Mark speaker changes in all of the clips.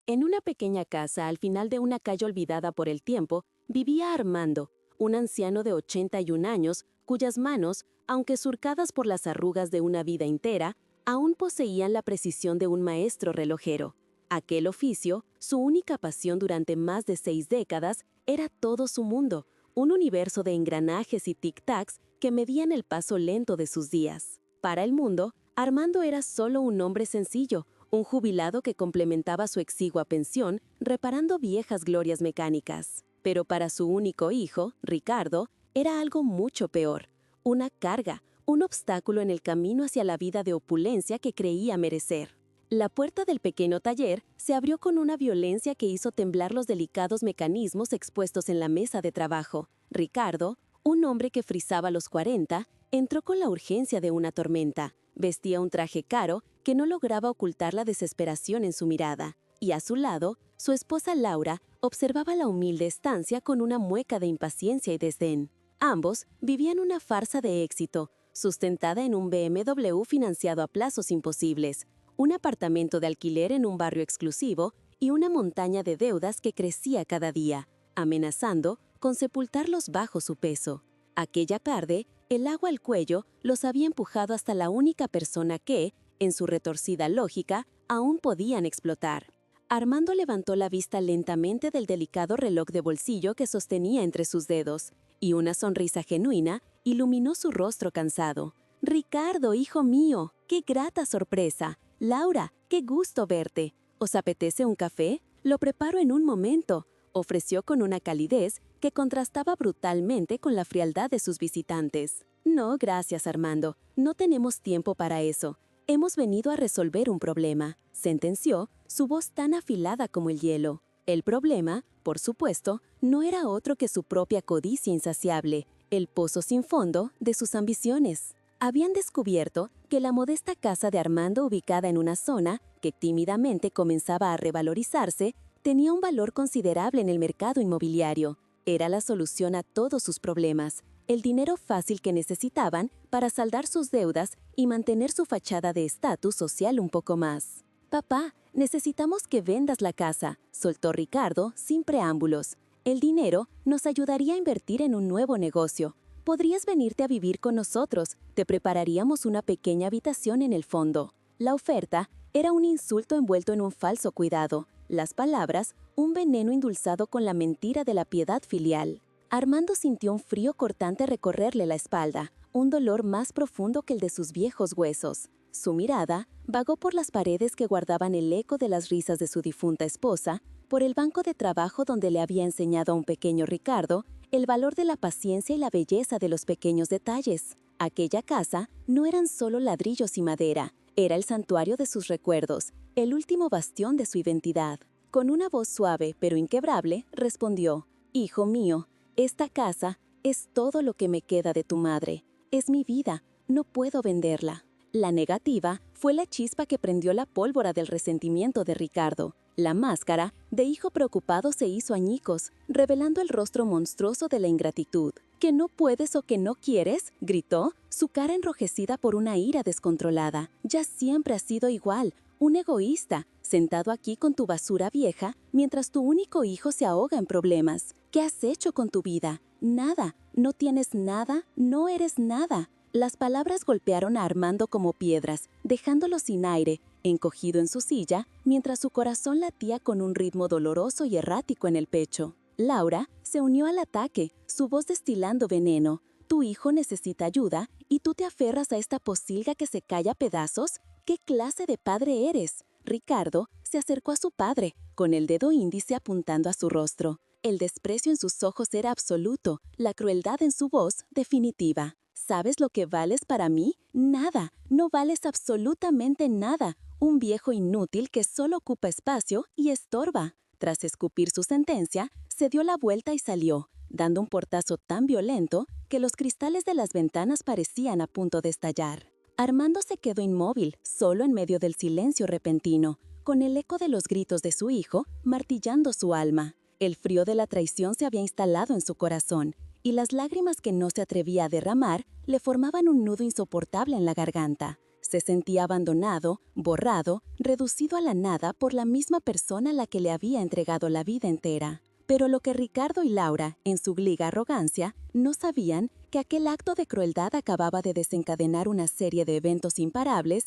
Speaker 1: En una pequeña casa al final de una calle olvidada por el tiempo, vivía Armando, un anciano de 81 años cuyas manos, aunque surcadas por las arrugas de una vida entera, aún poseían la precisión de un maestro relojero. Aquel oficio, su única pasión durante más de 6 décadas, era todo su mundo, un universo de engranajes y tic-tacs que medían el paso lento de sus días. Para el mundo, Armando era solo un hombre sencillo, un jubilado que complementaba su exigua pensión reparando viejas glorias mecánicas. Pero para su único hijo, Ricardo, era algo mucho peor, una carga, un obstáculo en el camino hacia la vida de opulencia que creía merecer. La puerta del pequeño taller se abrió con una violencia que hizo temblar los delicados mecanismos expuestos en la mesa de trabajo. Ricardo, un hombre que frisaba los 40, entró con la urgencia de una tormenta. Vestía un traje caro que no lograba ocultar la desesperación en su mirada, y a su lado, su esposa Laura observaba la humilde estancia con una mueca de impaciencia y desdén. Ambos vivían una farsa de éxito, sustentada en un BMW financiado a plazos imposibles, un apartamento de alquiler en un barrio exclusivo y una montaña de deudas que crecía cada día, amenazando con sepultarlos bajo su peso. Aquella tarde, el agua al cuello los había empujado hasta la única persona que, en su retorcida lógica, aún podían explotar. Armando levantó la vista lentamente del delicado reloj de bolsillo que sostenía entre sus dedos, y una sonrisa genuina iluminó su rostro cansado. «Ricardo, hijo mío, qué grata sorpresa. Laura, qué gusto verte. ¿Os apetece un café? Lo preparo en un momento», ofreció con una calidez que contrastaba brutalmente con la frialdad de sus visitantes. «No, gracias, Armando. No tenemos tiempo para eso. Hemos venido a resolver un problema», sentenció, su voz tan afilada como el hielo. El problema, por supuesto, no era otro que su propia codicia insaciable, el pozo sin fondo de sus ambiciones. Habían descubierto que la modesta casa de Armando, ubicada en una zona que tímidamente comenzaba a revalorizarse, tenía un valor considerable en el mercado inmobiliario. Era la solución a todos sus problemas, el dinero fácil que necesitaban para saldar sus deudas y mantener su fachada de estatus social un poco más. «Papá, necesitamos que vendas la casa», soltó Ricardo sin preámbulos. «El dinero nos ayudaría a invertir en un nuevo negocio. Podrías venirte a vivir con nosotros, te prepararíamos una pequeña habitación en el fondo». La oferta era un insulto envuelto en un falso cuidado, las palabras, un veneno endulzado con la mentira de la piedad filial. Armando sintió un frío cortante recorrerle la espalda, un dolor más profundo que el de sus viejos huesos. Su mirada vagó por las paredes que guardaban el eco de las risas de su difunta esposa, por el banco de trabajo donde le había enseñado a un pequeño Ricardo el valor de la paciencia y la belleza de los pequeños detalles. Aquella casa no eran solo ladrillos y madera, era el santuario de sus recuerdos, el último bastión de su identidad. Con una voz suave pero inquebrable, respondió: «Hijo mío, esta casa es todo lo que me queda de tu madre. Es mi vida, no puedo venderla». La negativa fue la chispa que prendió la pólvora del resentimiento de Ricardo. La máscara de hijo preocupado se hizo añicos, revelando el rostro monstruoso de la ingratitud. «¿Que no puedes o que no quieres?», gritó, su cara enrojecida por una ira descontrolada. «Ya siempre has sido igual, un egoísta, sentado aquí con tu basura vieja, mientras tu único hijo se ahoga en problemas. ¿Qué has hecho con tu vida? Nada, no tienes nada, no eres nada». Las palabras golpearon a Armando como piedras, dejándolo sin aire, encogido en su silla, mientras su corazón latía con un ritmo doloroso y errático en el pecho. Laura se unió al ataque, su voz destilando veneno. «Tu hijo necesita ayuda y tú te aferras a esta pocilga que se cae a pedazos. ¿Qué clase de padre eres?». Ricardo se acercó a su padre, con el dedo índice apuntando a su rostro. El desprecio en sus ojos era absoluto, la crueldad en su voz definitiva. «¿Sabes lo que vales para mí? Nada, no vales absolutamente nada, un viejo inútil que solo ocupa espacio y estorba». Tras escupir su sentencia, se dio la vuelta y salió, dando un portazo tan violento que los cristales de las ventanas parecían a punto de estallar. Armando se quedó inmóvil, solo en medio del silencio repentino, con el eco de los gritos de su hijo martillando su alma. El frío de la traición se había instalado en su corazón, y las lágrimas que no se atrevía a derramar le formaban un nudo insoportable en la garganta. Se sentía abandonado, borrado, reducido a la nada por la misma persona a la que le había entregado la vida entera. Pero lo que Ricardo y Laura, en su gliga arrogancia, no sabían que aquel acto de crueldad acababa de desencadenar una serie de eventos imparables,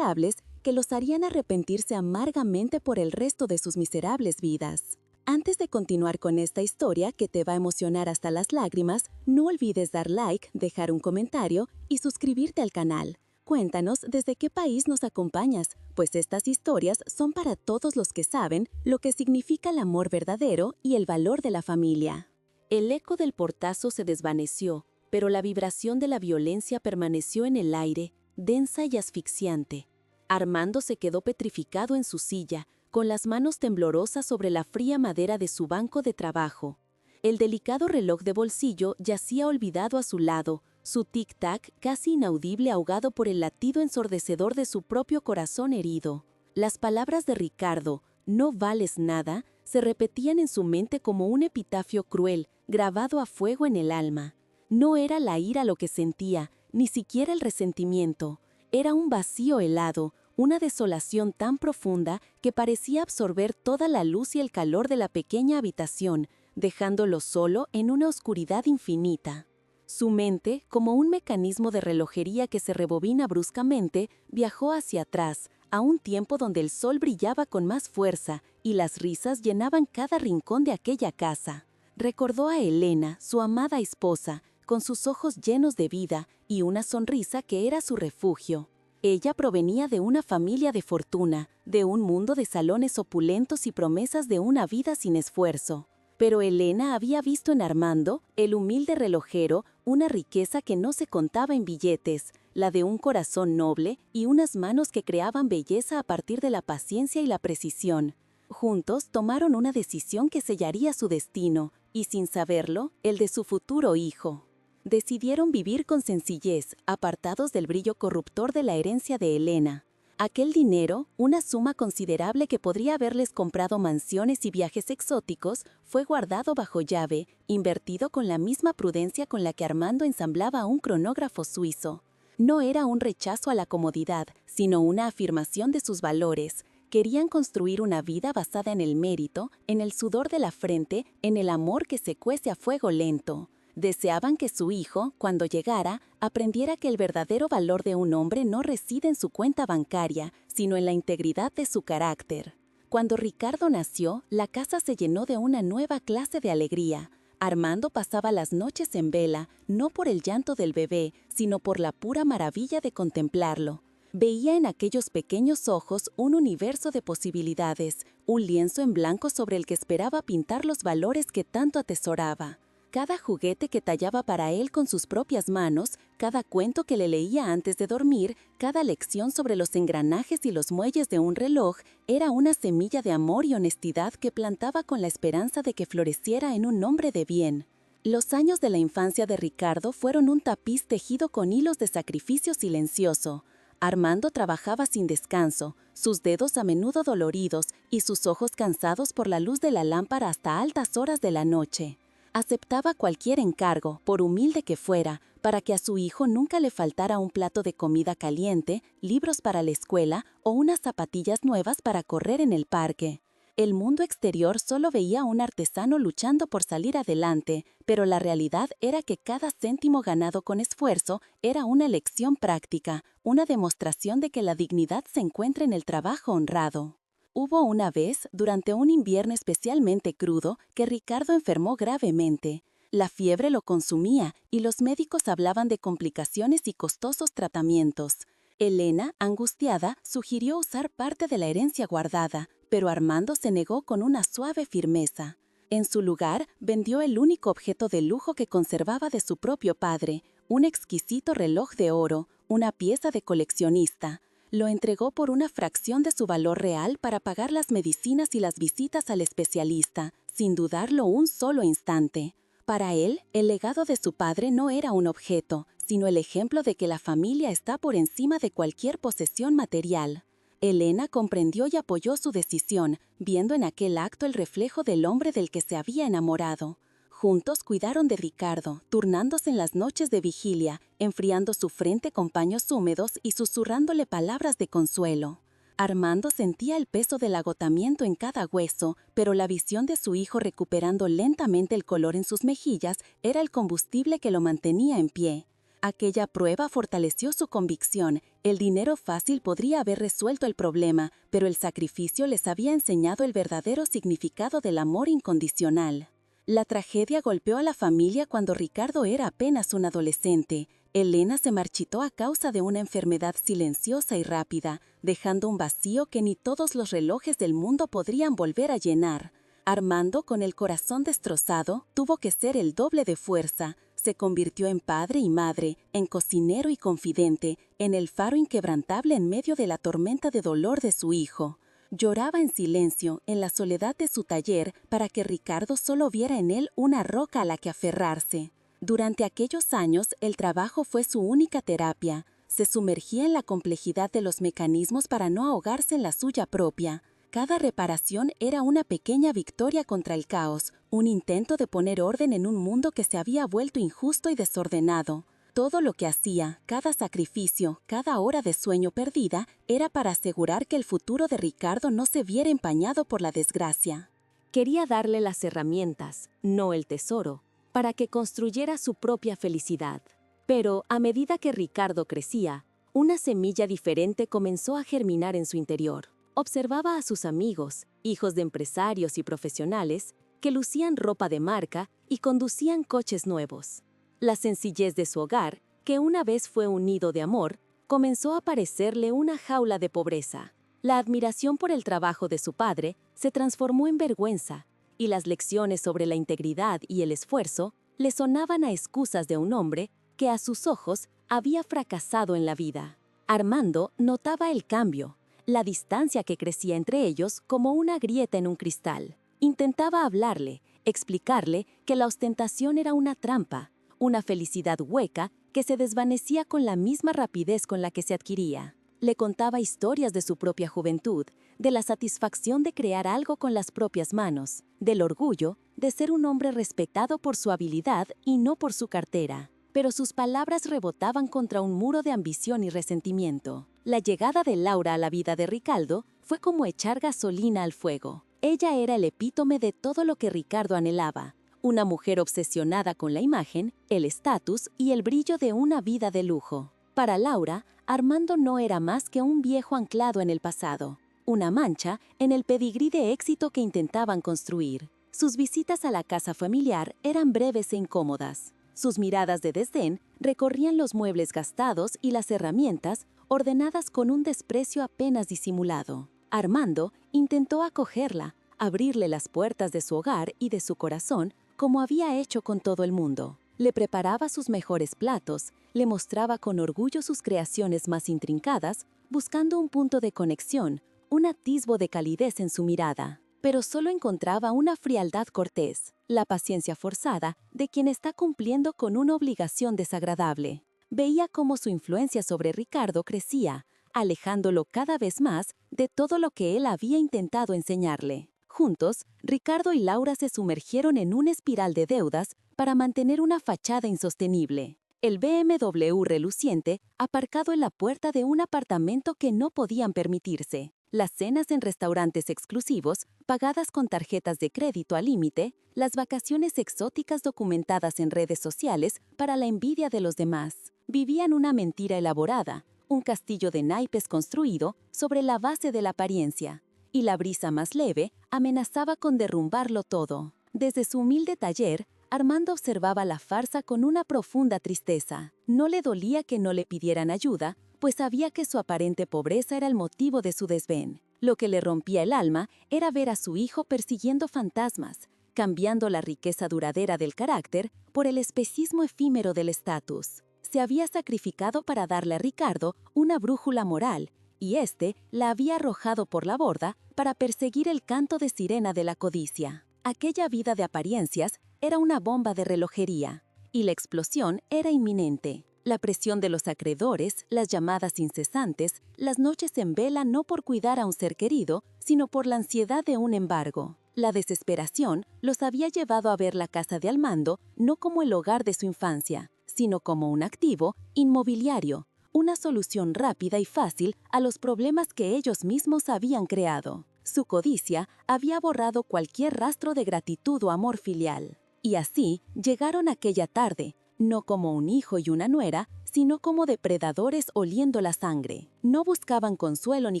Speaker 1: que los harían arrepentirse amargamente por el resto de sus miserables vidas. Antes de continuar con esta historia que te va a emocionar hasta las lágrimas, no olvides dar like, dejar un comentario y suscribirte al canal. Cuéntanos desde qué país nos acompañas, pues estas historias son para todos los que saben lo que significa el amor verdadero y el valor de la familia. El eco del portazo se desvaneció, pero la vibración de la violencia permaneció en el aire, densa y asfixiante. Armando se quedó petrificado en su silla, con las manos temblorosas sobre la fría madera de su banco de trabajo. El delicado reloj de bolsillo yacía olvidado a su lado, su tic-tac casi inaudible ahogado por el latido ensordecedor de su propio corazón herido. Las palabras de Ricardo, "no vales nada", se repetían en su mente como un epitafio cruel, grabado a fuego en el alma. No era la ira lo que sentía, ni siquiera el resentimiento. Era un vacío helado, una desolación tan profunda que parecía absorber toda la luz y el calor de la pequeña habitación, dejándolo solo en una oscuridad infinita. Su mente, como un mecanismo de relojería que se rebobina bruscamente, viajó hacia atrás, a un tiempo donde el sol brillaba con más fuerza y las risas llenaban cada rincón de aquella casa. Recordó a Elena, su amada esposa, con sus ojos llenos de vida y una sonrisa que era su refugio. Ella provenía de una familia de fortuna, de un mundo de salones opulentos y promesas de una vida sin esfuerzo. Pero Elena había visto en Armando, el humilde relojero, una riqueza que no se contaba en billetes, la de un corazón noble y unas manos que creaban belleza a partir de la paciencia y la precisión. Juntos tomaron una decisión que sellaría su destino, y sin saberlo, el de su futuro hijo. Decidieron vivir con sencillez, apartados del brillo corruptor de la herencia de Elena. Aquel dinero, una suma considerable que podría haberles comprado mansiones y viajes exóticos, fue guardado bajo llave, invertido con la misma prudencia con la que Armando ensamblaba un cronógrafo suizo. No era un rechazo a la comodidad, sino una afirmación de sus valores. Querían construir una vida basada en el mérito, en el sudor de la frente, en el amor que se cuece a fuego lento. Deseaban que su hijo, cuando llegara, aprendiera que el verdadero valor de un hombre no reside en su cuenta bancaria, sino en la integridad de su carácter. Cuando Ricardo nació, la casa se llenó de una nueva clase de alegría. Armando pasaba las noches en vela, no por el llanto del bebé, sino por la pura maravilla de contemplarlo. Veía en aquellos pequeños ojos un universo de posibilidades, un lienzo en blanco sobre el que esperaba pintar los valores que tanto atesoraba. Cada juguete que tallaba para él con sus propias manos, cada cuento que le leía antes de dormir, cada lección sobre los engranajes y los muelles de un reloj, era una semilla de amor y honestidad que plantaba con la esperanza de que floreciera en un hombre de bien. Los años de la infancia de Ricardo fueron un tapiz tejido con hilos de sacrificio silencioso. Armando trabajaba sin descanso, sus dedos a menudo doloridos y sus ojos cansados por la luz de la lámpara hasta altas horas de la noche. Aceptaba cualquier encargo, por humilde que fuera, para que a su hijo nunca le faltara un plato de comida caliente, libros para la escuela o unas zapatillas nuevas para correr en el parque. El mundo exterior solo veía a un artesano luchando por salir adelante, pero la realidad era que cada céntimo ganado con esfuerzo era una lección práctica, una demostración de que la dignidad se encuentra en el trabajo honrado. Hubo una vez, durante un invierno especialmente crudo, que Ricardo enfermó gravemente. La fiebre lo consumía y los médicos hablaban de complicaciones y costosos tratamientos. Elena, angustiada, sugirió usar parte de la herencia guardada, pero Armando se negó con una suave firmeza. En su lugar, vendió el único objeto de lujo que conservaba de su propio padre, un exquisito reloj de oro, una pieza de coleccionista. Lo entregó por una fracción de su valor real para pagar las medicinas y las visitas al especialista, sin dudarlo un solo instante. Para él, el legado de su padre no era un objeto, sino el ejemplo de que la familia está por encima de cualquier posesión material. Elena comprendió y apoyó su decisión, viendo en aquel acto el reflejo del hombre del que se había enamorado. Juntos cuidaron de Ricardo, turnándose en las noches de vigilia, enfriando su frente con paños húmedos y susurrándole palabras de consuelo. Armando sentía el peso del agotamiento en cada hueso, pero la visión de su hijo recuperando lentamente el color en sus mejillas era el combustible que lo mantenía en pie. Aquella prueba fortaleció su convicción. El dinero fácil podría haber resuelto el problema, pero el sacrificio les había enseñado el verdadero significado del amor incondicional. La tragedia golpeó a la familia cuando Ricardo era apenas un adolescente. Elena se marchitó a causa de una enfermedad silenciosa y rápida, dejando un vacío que ni todos los relojes del mundo podrían volver a llenar. Armando, con el corazón destrozado, tuvo que ser el doble de fuerza. Se convirtió en padre y madre, en cocinero y confidente, en el faro inquebrantable en medio de la tormenta de dolor de su hijo. Lloraba en silencio, en la soledad de su taller, para que Ricardo solo viera en él una roca a la que aferrarse. Durante aquellos años, el trabajo fue su única terapia. Se sumergía en la complejidad de los mecanismos para no ahogarse en la suya propia. Cada reparación era una pequeña victoria contra el caos, un intento de poner orden en un mundo que se había vuelto injusto y desordenado. Todo lo que hacía, cada sacrificio, cada hora de sueño perdida, era para asegurar que el futuro de Ricardo no se viera empañado por la desgracia. Quería darle las herramientas, no el tesoro, para que construyera su propia felicidad. Pero, a medida que Ricardo crecía, una semilla diferente comenzó a germinar en su interior. Observaba a sus amigos, hijos de empresarios y profesionales, que lucían ropa de marca y conducían coches nuevos. La sencillez de su hogar, que una vez fue un nido de amor, comenzó a parecerle una jaula de pobreza. La admiración por el trabajo de su padre se transformó en vergüenza, y las lecciones sobre la integridad y el esfuerzo le sonaban a excusas de un hombre que a sus ojos había fracasado en la vida. Armando notaba el cambio, la distancia que crecía entre ellos como una grieta en un cristal. Intentaba hablarle, explicarle que la ostentación era una trampa, una felicidad hueca que se desvanecía con la misma rapidez con la que se adquiría. Le contaba historias de su propia juventud, de la satisfacción de crear algo con las propias manos, del orgullo de ser un hombre respetado por su habilidad y no por su cartera. Pero sus palabras rebotaban contra un muro de ambición y resentimiento. La llegada de Laura a la vida de Ricardo fue como echar gasolina al fuego. Ella era el epítome de todo lo que Ricardo anhelaba. Una mujer obsesionada con la imagen, el estatus y el brillo de una vida de lujo. Para Laura, Armando no era más que un viejo anclado en el pasado, una mancha en el pedigrí de éxito que intentaban construir. Sus visitas a la casa familiar eran breves e incómodas. Sus miradas de desdén recorrían los muebles gastados y las herramientas ordenadas con un desprecio apenas disimulado. Armando intentó acogerla, abrirle las puertas de su hogar y de su corazón, como había hecho con todo el mundo. Le preparaba sus mejores platos, le mostraba con orgullo sus creaciones más intrincadas, buscando un punto de conexión, un atisbo de calidez en su mirada. Pero solo encontraba una frialdad cortés, la paciencia forzada de quien está cumpliendo con una obligación desagradable. Veía cómo su influencia sobre Ricardo crecía, alejándolo cada vez más de todo lo que él había intentado enseñarle. Juntos, Ricardo y Laura se sumergieron en una espiral de deudas para mantener una fachada insostenible. El BMW reluciente aparcado en la puerta de un apartamento que no podían permitirse. Las cenas en restaurantes exclusivos, pagadas con tarjetas de crédito al límite, las vacaciones exóticas documentadas en redes sociales para la envidia de los demás. Vivían una mentira elaborada, un castillo de naipes construido sobre la base de la apariencia. Y la brisa más leve amenazaba con derrumbarlo todo. Desde su humilde taller, Armando observaba la farsa con una profunda tristeza. No le dolía que no le pidieran ayuda, pues sabía que su aparente pobreza era el motivo de su desdén. Lo que le rompía el alma era ver a su hijo persiguiendo fantasmas, cambiando la riqueza duradera del carácter por el especismo efímero del estatus. Se había sacrificado para darle a Ricardo una brújula moral, y éste la había arrojado por la borda para perseguir el canto de sirena de la codicia. Aquella vida de apariencias era una bomba de relojería, y la explosión era inminente. La presión de los acreedores, las llamadas incesantes, las noches en vela no por cuidar a un ser querido, sino por la ansiedad de un embargo. La desesperación los había llevado a ver la casa de Armando no como el hogar de su infancia, sino como un activo inmobiliario, una solución rápida y fácil a los problemas que ellos mismos habían creado. Su codicia había borrado cualquier rastro de gratitud o amor filial. Y así llegaron aquella tarde, no como un hijo y una nuera, sino como depredadores oliendo la sangre. No buscaban consuelo ni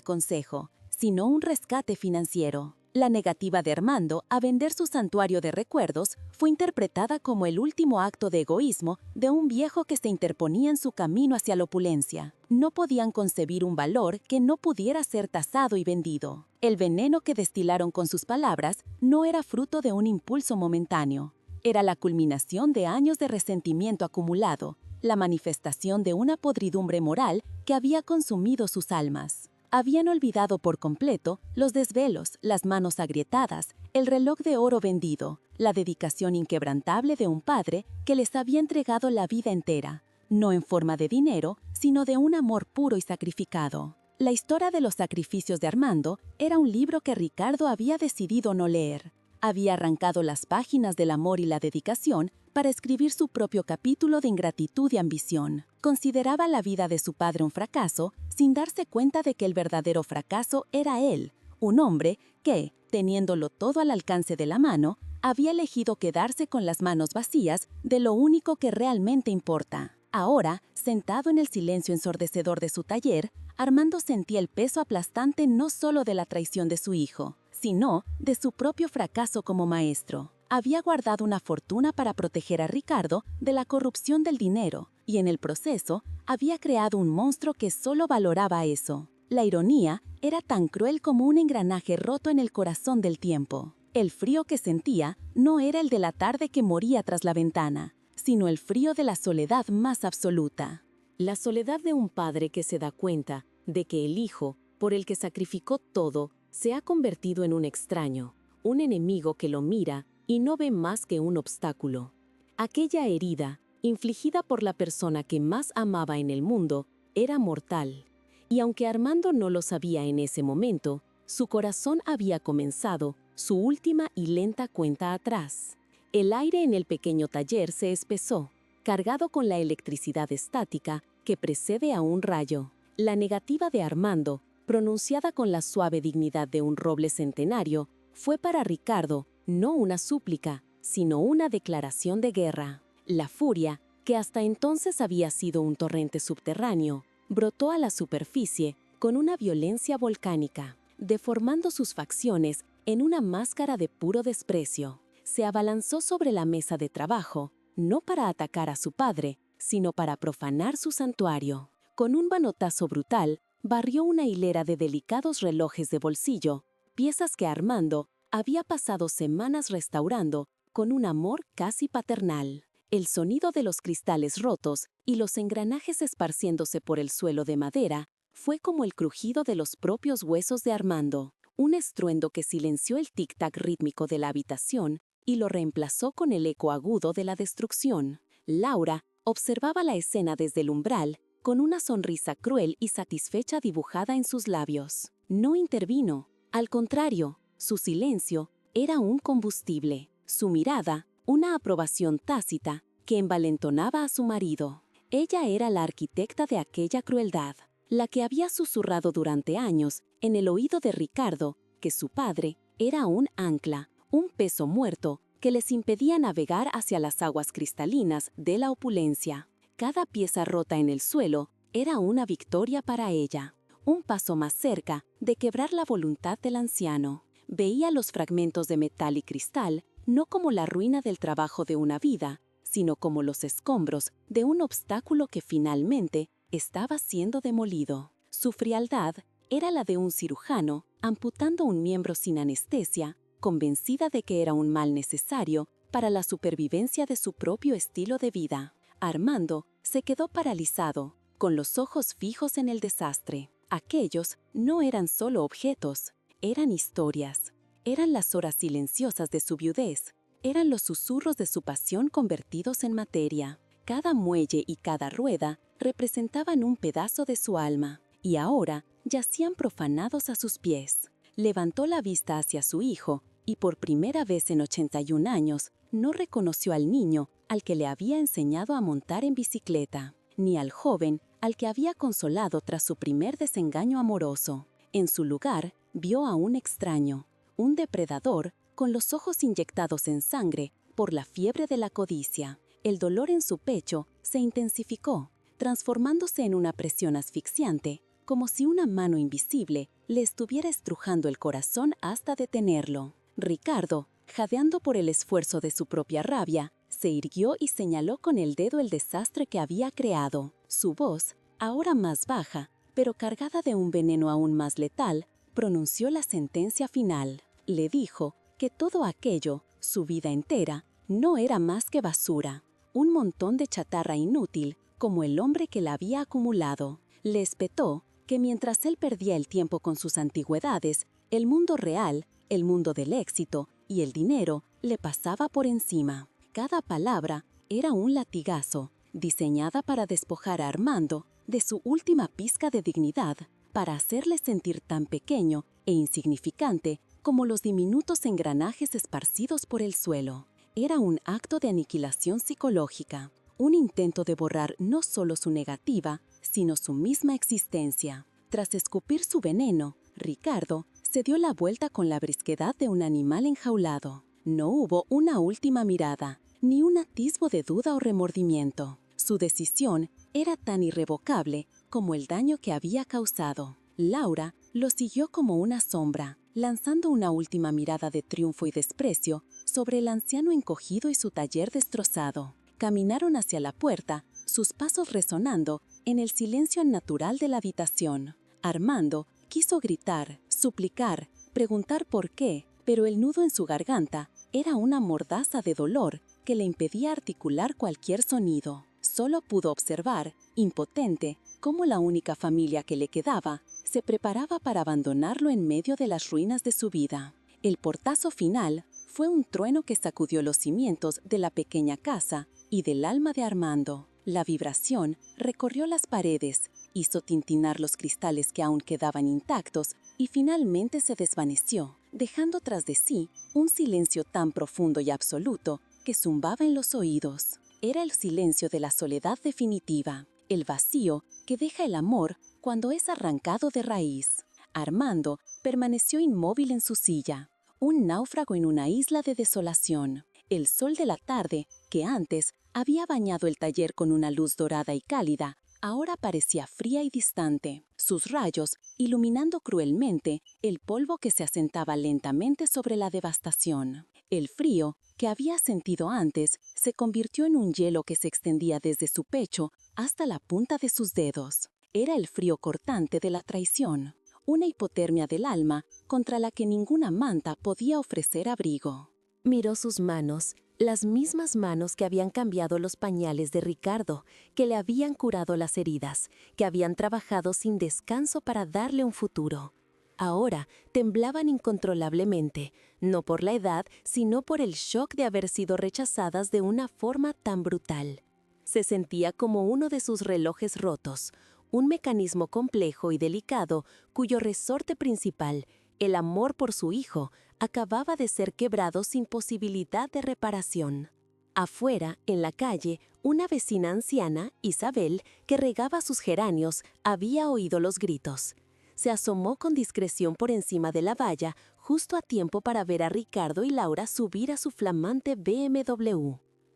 Speaker 1: consejo, sino un rescate financiero. La negativa de Armando a vender su santuario de recuerdos fue interpretada como el último acto de egoísmo de un viejo que se interponía en su camino hacia la opulencia. No podían concebir un valor que no pudiera ser tasado y vendido. El veneno que destilaron con sus palabras no era fruto de un impulso momentáneo. Era la culminación de años de resentimiento acumulado, la manifestación de una podridumbre moral que había consumido sus almas. Habían olvidado por completo los desvelos, las manos agrietadas, el reloj de oro vendido, la dedicación inquebrantable de un padre que les había entregado la vida entera, no en forma de dinero, sino de un amor puro y sacrificado. La historia de los sacrificios de Armando era un libro que Ricardo había decidido no leer. Había arrancado las páginas del amor y la dedicación para escribir su propio capítulo de ingratitud y ambición. Consideraba la vida de su padre un fracaso, sin darse cuenta de que el verdadero fracaso era él, un hombre que, teniéndolo todo al alcance de la mano, había elegido quedarse con las manos vacías de lo único que realmente importa. Ahora, sentado en el silencio ensordecedor de su taller, Armando sentía el peso aplastante no solo de la traición de su hijo, sino de su propio fracaso como maestro. Había guardado una fortuna para proteger a Ricardo de la corrupción del dinero, y en el proceso había creado un monstruo que solo valoraba eso. La ironía era tan cruel como un engranaje roto en el corazón del tiempo. El frío que sentía no era el de la tarde que moría tras la ventana, sino el frío de la soledad más absoluta. La soledad de un padre que se da cuenta de que el hijo, por el que sacrificó todo, se ha convertido en un extraño, un enemigo que lo mira y no ve más que un obstáculo. Aquella herida, infligida por la persona que más amaba en el mundo, era mortal. Y aunque Armando no lo sabía en ese momento, su corazón había comenzado su última y lenta cuenta atrás. El aire en el pequeño taller se espesó, cargado con la electricidad estática que precede a un rayo. La negativa de Armando, pronunciada con la suave dignidad de un roble centenario, fue para Ricardo no una súplica, sino una declaración de guerra. La furia, que hasta entonces había sido un torrente subterráneo, brotó a la superficie con una violencia volcánica, deformando sus facciones en una máscara de puro desprecio. Se abalanzó sobre la mesa de trabajo, no para atacar a su padre, sino para profanar su santuario. Con un manotazo brutal, barrió una hilera de delicados relojes de bolsillo, piezas que Armando había pasado semanas restaurando con un amor casi paternal. El sonido de los cristales rotos y los engranajes esparciéndose por el suelo de madera fue como el crujido de los propios huesos de Armando, un estruendo que silenció el tic-tac rítmico de la habitación y lo reemplazó con el eco agudo de la destrucción. Laura observaba la escena desde el umbral con una sonrisa cruel y satisfecha dibujada en sus labios. No intervino. Al contrario, su silencio era un combustible. Su mirada, una aprobación tácita que envalentonaba a su marido. Ella era la arquitecta de aquella crueldad, la que había susurrado durante años en el oído de Ricardo que su padre era un ancla, un peso muerto que les impedía navegar hacia las aguas cristalinas de la opulencia. Cada pieza rota en el suelo era una victoria para ella, un paso más cerca de quebrar la voluntad del anciano. Veía los fragmentos de metal y cristal no como la ruina del trabajo de una vida, sino como los escombros de un obstáculo que finalmente estaba siendo demolido. Su frialdad era la de un cirujano amputando un miembro sin anestesia, convencida de que era un mal necesario para la supervivencia de su propio estilo de vida. Armando se quedó paralizado, con los ojos fijos en el desastre. Aquellos no eran solo objetos, eran historias. Eran las horas silenciosas de su viudez, eran los susurros de su pasión convertidos en materia. Cada muelle y cada rueda representaban un pedazo de su alma, y ahora yacían profanados a sus pies. Levantó la vista hacia su hijo, y por primera vez en 81 años, no reconoció al niño al que le había enseñado a montar en bicicleta, ni al joven al que había consolado tras su primer desengaño amoroso. En su lugar, vio a un extraño, un depredador con los ojos inyectados en sangre por la fiebre de la codicia. El dolor en su pecho se intensificó, transformándose en una presión asfixiante, como si una mano invisible le estuviera estrujando el corazón hasta detenerlo. Ricardo, jadeando por el esfuerzo de su propia rabia, se irguió y señaló con el dedo el desastre que había creado. Su voz, ahora más baja, pero cargada de un veneno aún más letal, pronunció la sentencia final. Le dijo que todo aquello, su vida entera, no era más que basura, un montón de chatarra inútil, como el hombre que la había acumulado. Le espetó que mientras él perdía el tiempo con sus antigüedades, el mundo real, el mundo del éxito y el dinero le pasaba por encima. Cada palabra era un latigazo, diseñada para despojar a Armando de su última pizca de dignidad, para hacerle sentir tan pequeño e insignificante como los diminutos engranajes esparcidos por el suelo. Era un acto de aniquilación psicológica, un intento de borrar no solo su negativa, sino su misma existencia. Tras escupir su veneno, Ricardo se dio la vuelta con la brusquedad de un animal enjaulado. No hubo una última mirada, ni un atisbo de duda o remordimiento. Su decisión era tan irrevocable como el daño que había causado. Laura lo siguió como una sombra, lanzando una última mirada de triunfo y desprecio sobre el anciano encogido y su taller destrozado. Caminaron hacia la puerta, sus pasos resonando en el silencio natural de la habitación. Armando quiso gritar, suplicar, preguntar por qué, pero el nudo en su garganta era una mordaza de dolor que le impedía articular cualquier sonido. Solo pudo observar, impotente, cómo la única familia que le quedaba se preparaba para abandonarlo en medio de las ruinas de su vida. El portazo final fue un trueno que sacudió los cimientos de la pequeña casa y del alma de Armando. La vibración recorrió las paredes, hizo tintinar los cristales que aún quedaban intactos y finalmente se desvaneció, dejando tras de sí un silencio tan profundo y absoluto que zumbaba en los oídos. Era el silencio de la soledad definitiva, el vacío que deja el amor cuando es arrancado de raíz. Armando permaneció inmóvil en su silla, un náufrago en una isla de desolación. El sol de la tarde, que antes había bañado el taller con una luz dorada y cálida, ahora parecía fría y distante, sus rayos iluminando cruelmente el polvo que se asentaba lentamente sobre la devastación. El frío que había sentido antes se convirtió en un hielo que se extendía desde su pecho hasta la punta de sus dedos. Era el frío cortante de la traición, una hipotermia del alma contra la que ninguna manta podía ofrecer abrigo. Miró sus manos, las mismas manos que habían cambiado los pañales de Ricardo, que le habían curado las heridas, que habían trabajado sin descanso para darle un futuro. Ahora temblaban incontrolablemente, no por la edad, sino por el shock de haber sido rechazadas de una forma tan brutal. Se sentía como uno de sus relojes rotos, un mecanismo complejo y delicado cuyo resorte principal, el amor por su hijo, acababa de ser quebrado sin posibilidad de reparación. Afuera, en la calle, una vecina anciana, Isabel, que regaba sus geranios, había oído los gritos. Se asomó con discreción por encima de la valla, justo a tiempo para ver a Ricardo y Laura subir a su flamante BMW.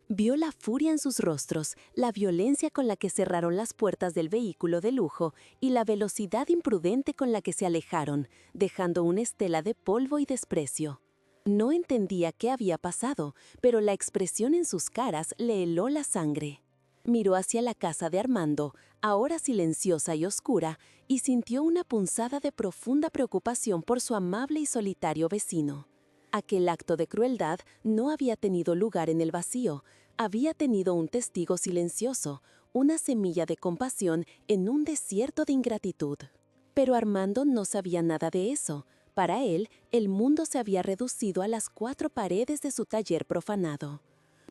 Speaker 1: Vio la furia en sus rostros, la violencia con la que cerraron las puertas del vehículo de lujo y la velocidad imprudente con la que se alejaron, dejando una estela de polvo y desprecio. No entendía qué había pasado, pero la expresión en sus caras le heló la sangre. Miró hacia la casa de Armando, ahora silenciosa y oscura, y sintió una punzada de profunda preocupación por su amable y solitario vecino. Aquel acto de crueldad no había tenido lugar en el vacío, había tenido un testigo silencioso, una semilla de compasión en un desierto de ingratitud. Pero Armando no sabía nada de eso. Para él, el mundo se había reducido a las 4 paredes de su taller profanado.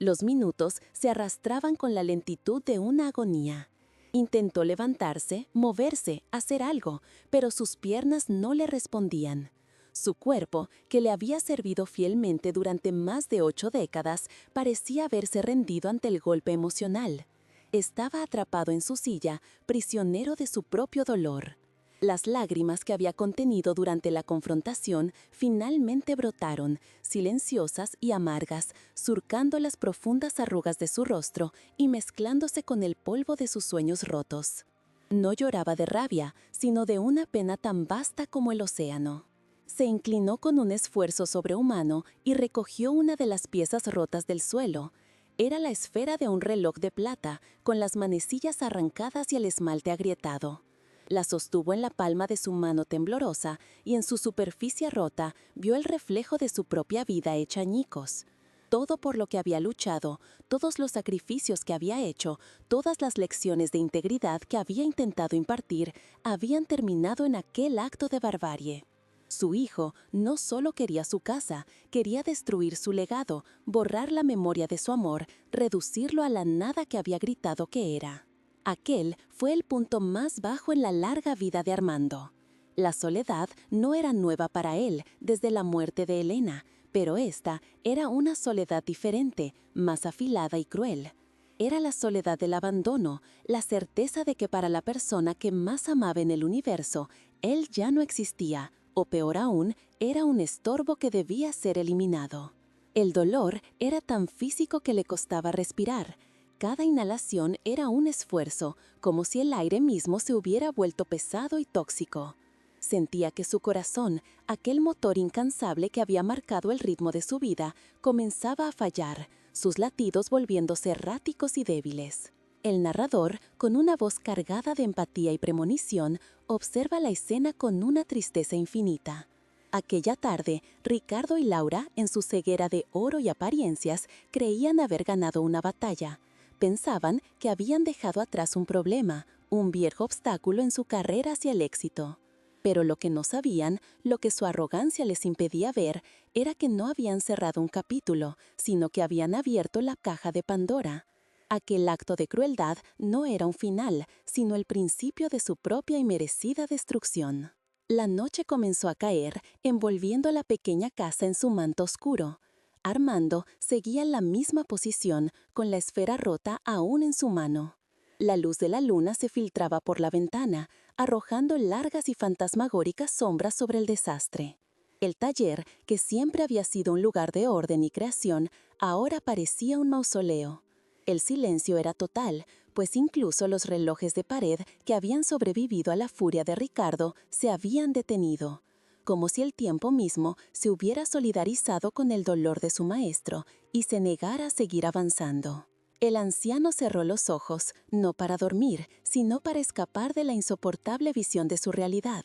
Speaker 1: Los minutos se arrastraban con la lentitud de una agonía. Intentó levantarse, moverse, hacer algo, pero sus piernas no le respondían. Su cuerpo, que le había servido fielmente durante más de 8 décadas, parecía haberse rendido ante el golpe emocional. Estaba atrapado en su silla, prisionero de su propio dolor. Las lágrimas que había contenido durante la confrontación finalmente brotaron, silenciosas y amargas, surcando las profundas arrugas de su rostro y mezclándose con el polvo de sus sueños rotos. No lloraba de rabia, sino de una pena tan vasta como el océano. Se inclinó con un esfuerzo sobrehumano y recogió una de las piezas rotas del suelo. Era la esfera de un reloj de plata, con las manecillas arrancadas y el esmalte agrietado. La sostuvo en la palma de su mano temblorosa y en su superficie rota vio el reflejo de su propia vida hecha añicos. Todo por lo que había luchado, todos los sacrificios que había hecho, todas las lecciones de integridad que había intentado impartir, habían terminado en aquel acto de barbarie. Su hijo no solo quería su casa, quería destruir su legado, borrar la memoria de su amor, reducirlo a la nada que había gritado que era. Aquel fue el punto más bajo en la larga vida de Armando. La soledad no era nueva para él desde la muerte de Elena, pero esta era una soledad diferente, más afilada y cruel. Era la soledad del abandono, la certeza de que para la persona que más amaba en el universo, él ya no existía, o peor aún, era un estorbo que debía ser eliminado. El dolor era tan físico que le costaba respirar. Cada inhalación era un esfuerzo, como si el aire mismo se hubiera vuelto pesado y tóxico. Sentía que su corazón, aquel motor incansable que había marcado el ritmo de su vida, comenzaba a fallar, sus latidos volviéndose erráticos y débiles. El narrador, con una voz cargada de empatía y premonición, observa la escena con una tristeza infinita. Aquella tarde, Ricardo y Laura, en su ceguera de oro y apariencias, creían haber ganado una batalla. Pensaban que habían dejado atrás un problema, un viejo obstáculo en su carrera hacia el éxito. Pero lo que no sabían, lo que su arrogancia les impedía ver, era que no habían cerrado un capítulo, sino que habían abierto la caja de Pandora. Aquel acto de crueldad no era un final, sino el principio de su propia y merecida destrucción. La noche comenzó a caer, envolviendo la pequeña casa en su manto oscuro. Armando seguía en la misma posición, con la esfera rota aún en su mano. La luz de la luna se filtraba por la ventana, arrojando largas y fantasmagóricas sombras sobre el desastre. El taller, que siempre había sido un lugar de orden y creación, ahora parecía un mausoleo. El silencio era total, pues incluso los relojes de pared que habían sobrevivido a la furia de Ricardo se habían detenido, como si el tiempo mismo se hubiera solidarizado con el dolor de su maestro y se negara a seguir avanzando. El anciano cerró los ojos, no para dormir, sino para escapar de la insoportable visión de su realidad.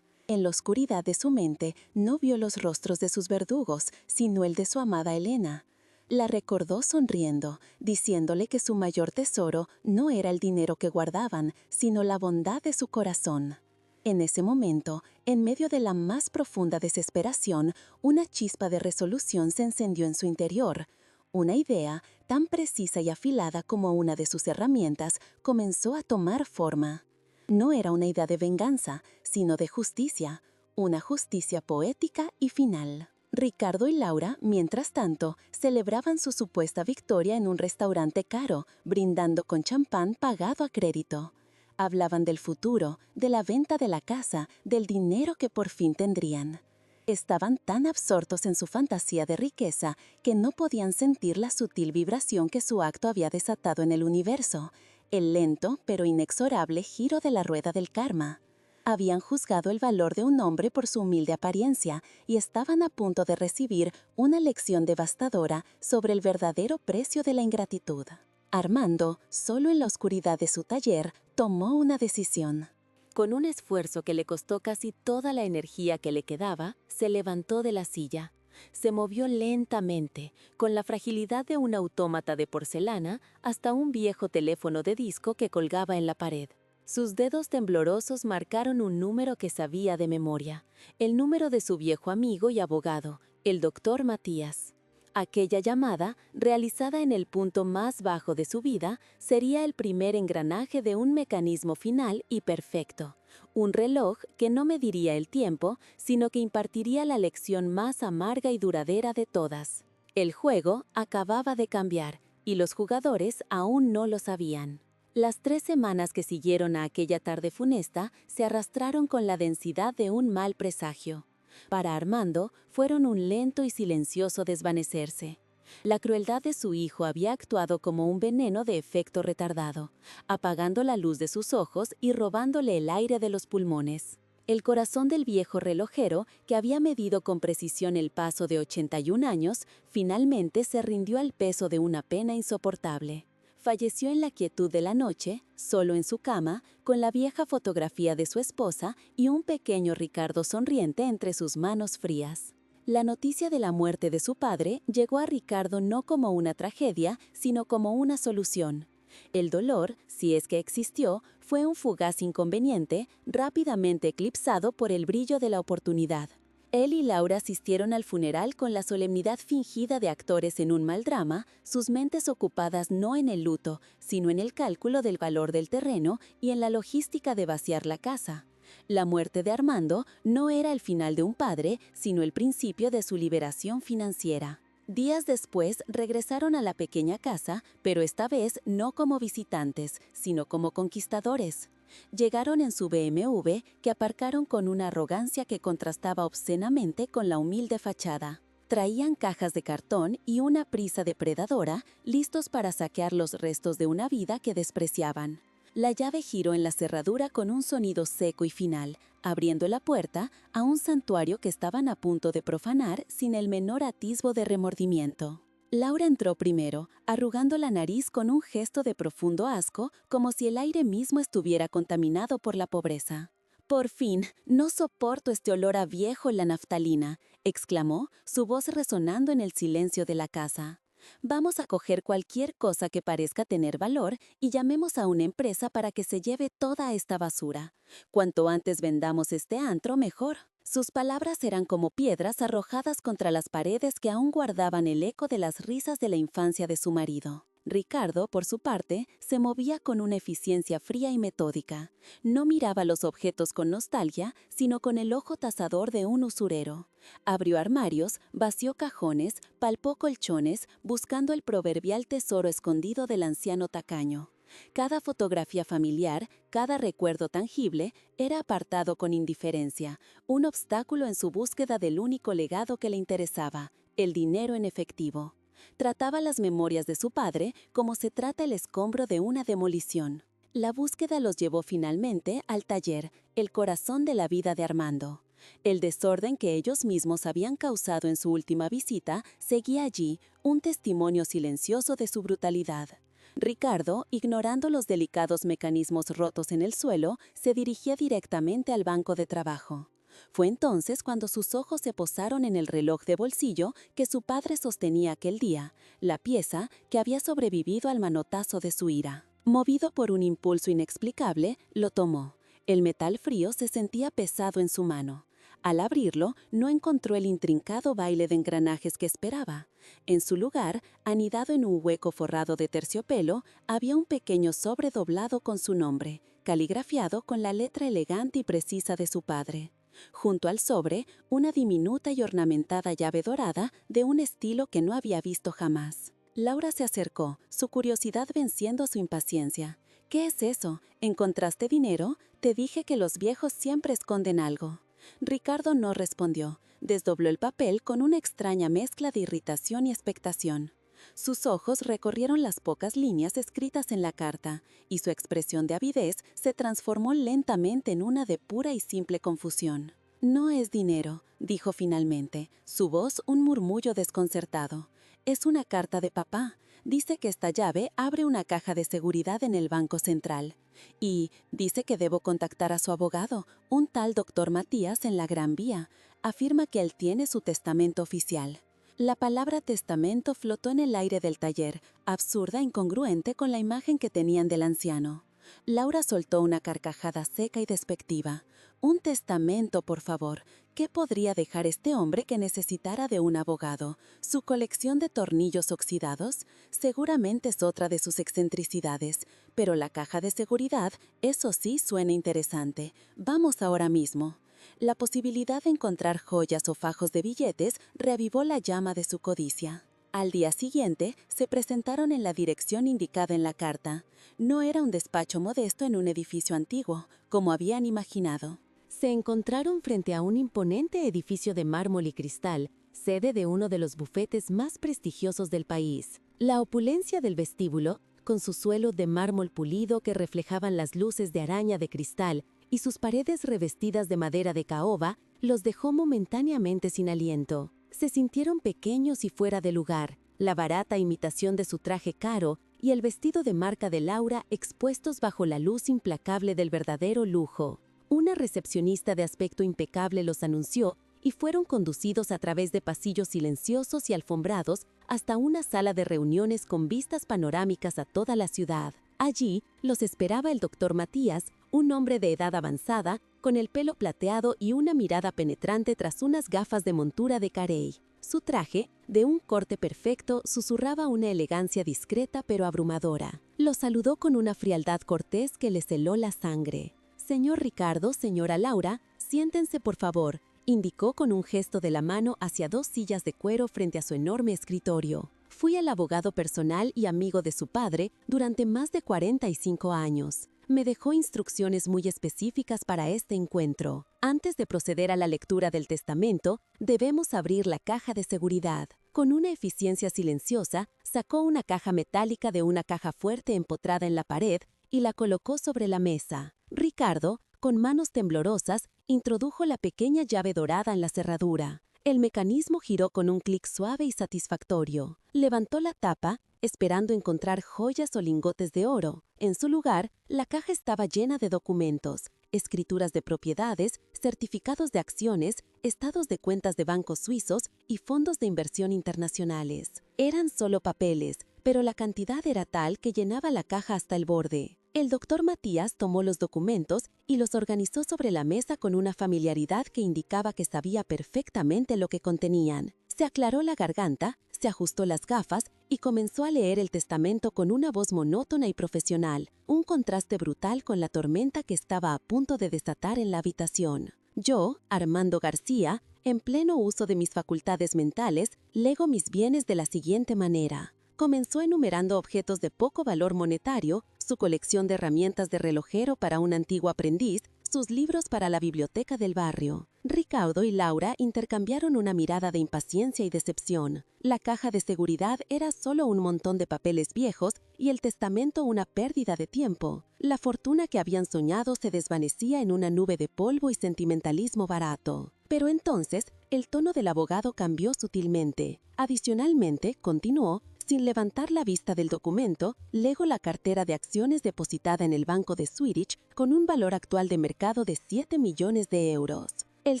Speaker 1: En la oscuridad de su mente no vio los rostros de sus verdugos, sino el de su amada Elena. La recordó sonriendo, diciéndole que su mayor tesoro no era el dinero que guardaban, sino la bondad de su corazón. En ese momento, en medio de la más profunda desesperación, una chispa de resolución se encendió en su interior. Una idea, tan precisa y afilada como una de sus herramientas, comenzó a tomar forma. No era una idea de venganza, sino de justicia, una justicia poética y final. Ricardo y Laura, mientras tanto, celebraban su supuesta victoria en un restaurante caro, brindando con champán pagado a crédito. Hablaban del futuro, de la venta de la casa, del dinero que por fin tendrían. Estaban tan absortos en su fantasía de riqueza que no podían sentir la sutil vibración que su acto había desatado en el universo, el lento pero inexorable giro de la rueda del karma. Habían juzgado el valor de un hombre por su humilde apariencia y estaban a punto de recibir una lección devastadora sobre el verdadero precio de la ingratitud. Armando, solo en la oscuridad de su taller, tomó una decisión. Con un esfuerzo que le costó casi toda la energía que le quedaba, se levantó de la silla. Se movió lentamente, con la fragilidad de un autómata de porcelana, hasta un viejo teléfono de disco que colgaba en la pared. Sus dedos temblorosos marcaron un número que sabía de memoria, el número de su viejo amigo y abogado, el doctor Matías. Aquella llamada, realizada en el punto más bajo de su vida, sería el primer engranaje de un mecanismo final y perfecto. Un reloj que no mediría el tiempo, sino que impartiría la lección más amarga y duradera de todas. El juego acababa de cambiar, y los jugadores aún no lo sabían. Las 3 semanas que siguieron a aquella tarde funesta se arrastraron con la densidad de un mal presagio. Para Armando, fueron un lento y silencioso desvanecerse. La crueldad de su hijo había actuado como un veneno de efecto retardado, apagando la luz de sus ojos y robándole el aire de los pulmones. El corazón del viejo relojero, que había medido con precisión el paso de 81 años, finalmente se rindió al peso de una pena insoportable. Falleció en la quietud de la noche, solo en su cama, con la vieja fotografía de su esposa y un pequeño Ricardo sonriente entre sus manos frías. La noticia de la muerte de su padre llegó a Ricardo no como una tragedia, sino como una solución. El dolor, si es que existió, fue un fugaz inconveniente, rápidamente eclipsado por el brillo de la oportunidad. Él y Laura asistieron al funeral con la solemnidad fingida de actores en un mal drama, sus mentes ocupadas no en el luto, sino en el cálculo del valor del terreno y en la logística de vaciar la casa. La muerte de Armando no era el final de un padre, sino el principio de su liberación financiera. Días después regresaron a la pequeña casa, pero esta vez no como visitantes, sino como conquistadores. Llegaron en su BMW, que aparcaron con una arrogancia que contrastaba obscenamente con la humilde fachada. Traían cajas de cartón y una prisa depredadora, listos para saquear los restos de una vida que despreciaban. La llave giró en la cerradura con un sonido seco y final, abriendo la puerta a un santuario que estaban a punto de profanar sin el menor atisbo de remordimiento. Laura entró primero, arrugando la nariz con un gesto de profundo asco, como si el aire mismo estuviera contaminado por la pobreza. «Por fin, no soporto este olor a viejo en la naftalina», exclamó, su voz resonando en el silencio de la casa. «Vamos a coger cualquier cosa que parezca tener valor y llamemos a una empresa para que se lleve toda esta basura. Cuanto antes vendamos este antro, mejor». Sus palabras eran como piedras arrojadas contra las paredes que aún guardaban el eco de las risas de la infancia de su marido. Ricardo, por su parte, se movía con una eficiencia fría y metódica. No miraba los objetos con nostalgia, sino con el ojo tasador de un usurero. Abrió armarios, vació cajones, palpó colchones, buscando el proverbial tesoro escondido del anciano tacaño. Cada fotografía familiar, cada recuerdo tangible, era apartado con indiferencia, un obstáculo en su búsqueda del único legado que le interesaba, el dinero en efectivo. Trataba las memorias de su padre como se trata el escombro de una demolición. La búsqueda los llevó finalmente al taller, el corazón de la vida de Armando. El desorden que ellos mismos habían causado en su última visita seguía allí, un testimonio silencioso de su brutalidad. Ricardo, ignorando los delicados mecanismos rotos en el suelo, se dirigía directamente al banco de trabajo. Fue entonces cuando sus ojos se posaron en el reloj de bolsillo que su padre sostenía aquel día, la pieza que había sobrevivido al manotazo de su ira. Movido por un impulso inexplicable, lo tomó. El metal frío se sentía pesado en su mano. Al abrirlo, no encontró el intrincado baile de engranajes que esperaba. En su lugar, anidado en un hueco forrado de terciopelo, había un pequeño sobre doblado con su nombre, caligrafiado con la letra elegante y precisa de su padre. Junto al sobre, una diminuta y ornamentada llave dorada de un estilo que no había visto jamás. Laura se acercó, su curiosidad venciendo su impaciencia. «¿Qué es eso? ¿Encontraste dinero? Te dije que los viejos siempre esconden algo». Ricardo no respondió. Desdobló el papel con una extraña mezcla de irritación y expectación. Sus ojos recorrieron las pocas líneas escritas en la carta, y su expresión de avidez se transformó lentamente en una de pura y simple confusión. «No es dinero», dijo finalmente, su voz un murmullo desconcertado. «Es una carta de papá. Dice que esta llave abre una caja de seguridad en el Banco Central. Y dice que debo contactar a su abogado, un tal doctor Matías en la Gran Vía. Afirma que él tiene su testamento oficial». La palabra testamento flotó en el aire del taller, absurda e incongruente con la imagen que tenían del anciano. Laura soltó una carcajada seca y despectiva. «Un testamento, por favor. ¿Qué podría dejar este hombre que necesitara de un abogado? ¿Su colección de tornillos oxidados? Seguramente es otra de sus excentricidades, pero la caja de seguridad, eso sí suena interesante. Vamos ahora mismo. La posibilidad de encontrar joyas o fajos de billetes reavivó la llama de su codicia. Al día siguiente, se presentaron en la dirección indicada en la carta. No era un despacho modesto en un edificio antiguo, como habían imaginado. Se encontraron frente a un imponente edificio de mármol y cristal, sede de uno de los bufetes más prestigiosos del país. La opulencia del vestíbulo, con su suelo de mármol pulido que reflejaban las luces de araña de cristal y sus paredes revestidas de madera de caoba, los dejó momentáneamente sin aliento. Se sintieron pequeños y fuera de lugar, la barata imitación de su traje caro y el vestido de marca de Laura expuestos bajo la luz implacable del verdadero lujo. Una recepcionista de aspecto impecable los anunció y fueron conducidos a través de pasillos silenciosos y alfombrados hasta una sala de reuniones con vistas panorámicas a toda la ciudad. Allí los esperaba el doctor Matías, un hombre de edad avanzada, con el pelo plateado y una mirada penetrante tras unas gafas de montura de carey. Su traje, de un corte perfecto, susurraba una elegancia discreta pero abrumadora. Lo saludó con una frialdad cortés que le heló la sangre. «Señor Ricardo, señora Laura, siéntense por favor», indicó con un gesto de la mano hacia dos sillas de cuero frente a su enorme escritorio. «Fui el abogado personal y amigo de su padre durante más de 45 años. Me dejó instrucciones muy específicas para este encuentro. Antes de proceder a la lectura del testamento, debemos abrir la caja de seguridad». Con una eficiencia silenciosa, sacó una caja metálica de una caja fuerte empotrada en la pared y la colocó sobre la mesa. Ricardo, con manos temblorosas, introdujo la pequeña llave dorada en la cerradura. El mecanismo giró con un clic suave y satisfactorio. Levantó la tapa, esperando encontrar joyas o lingotes de oro. En su lugar, la caja estaba llena de documentos, escrituras de propiedades, certificados de acciones, estados de cuentas de bancos suizos y fondos de inversión internacionales. Eran solo papeles, pero la cantidad era tal que llenaba la caja hasta el borde. El doctor Matías tomó los documentos y los organizó sobre la mesa con una familiaridad que indicaba que sabía perfectamente lo que contenían. Se aclaró la garganta, se ajustó las gafas y comenzó a leer el testamento con una voz monótona y profesional, un contraste brutal con la tormenta que estaba a punto de desatar en la habitación. Yo, Armando García, en pleno uso de mis facultades mentales, lego mis bienes de la siguiente manera. Comenzó enumerando objetos de poco valor monetario, su colección de herramientas de relojero para un antiguo aprendiz, sus libros para la biblioteca del barrio. Ricardo y Laura intercambiaron una mirada de impaciencia y decepción. La caja de seguridad era solo un montón de papeles viejos y el testamento una pérdida de tiempo. La fortuna que habían soñado se desvanecía en una nube de polvo y sentimentalismo barato. Pero entonces, el tono del abogado cambió sutilmente. Adicionalmente, continuó, sin levantar la vista del documento, lego la cartera de acciones depositada en el banco de Zurich con un valor actual de mercado de 7 millones de euros. El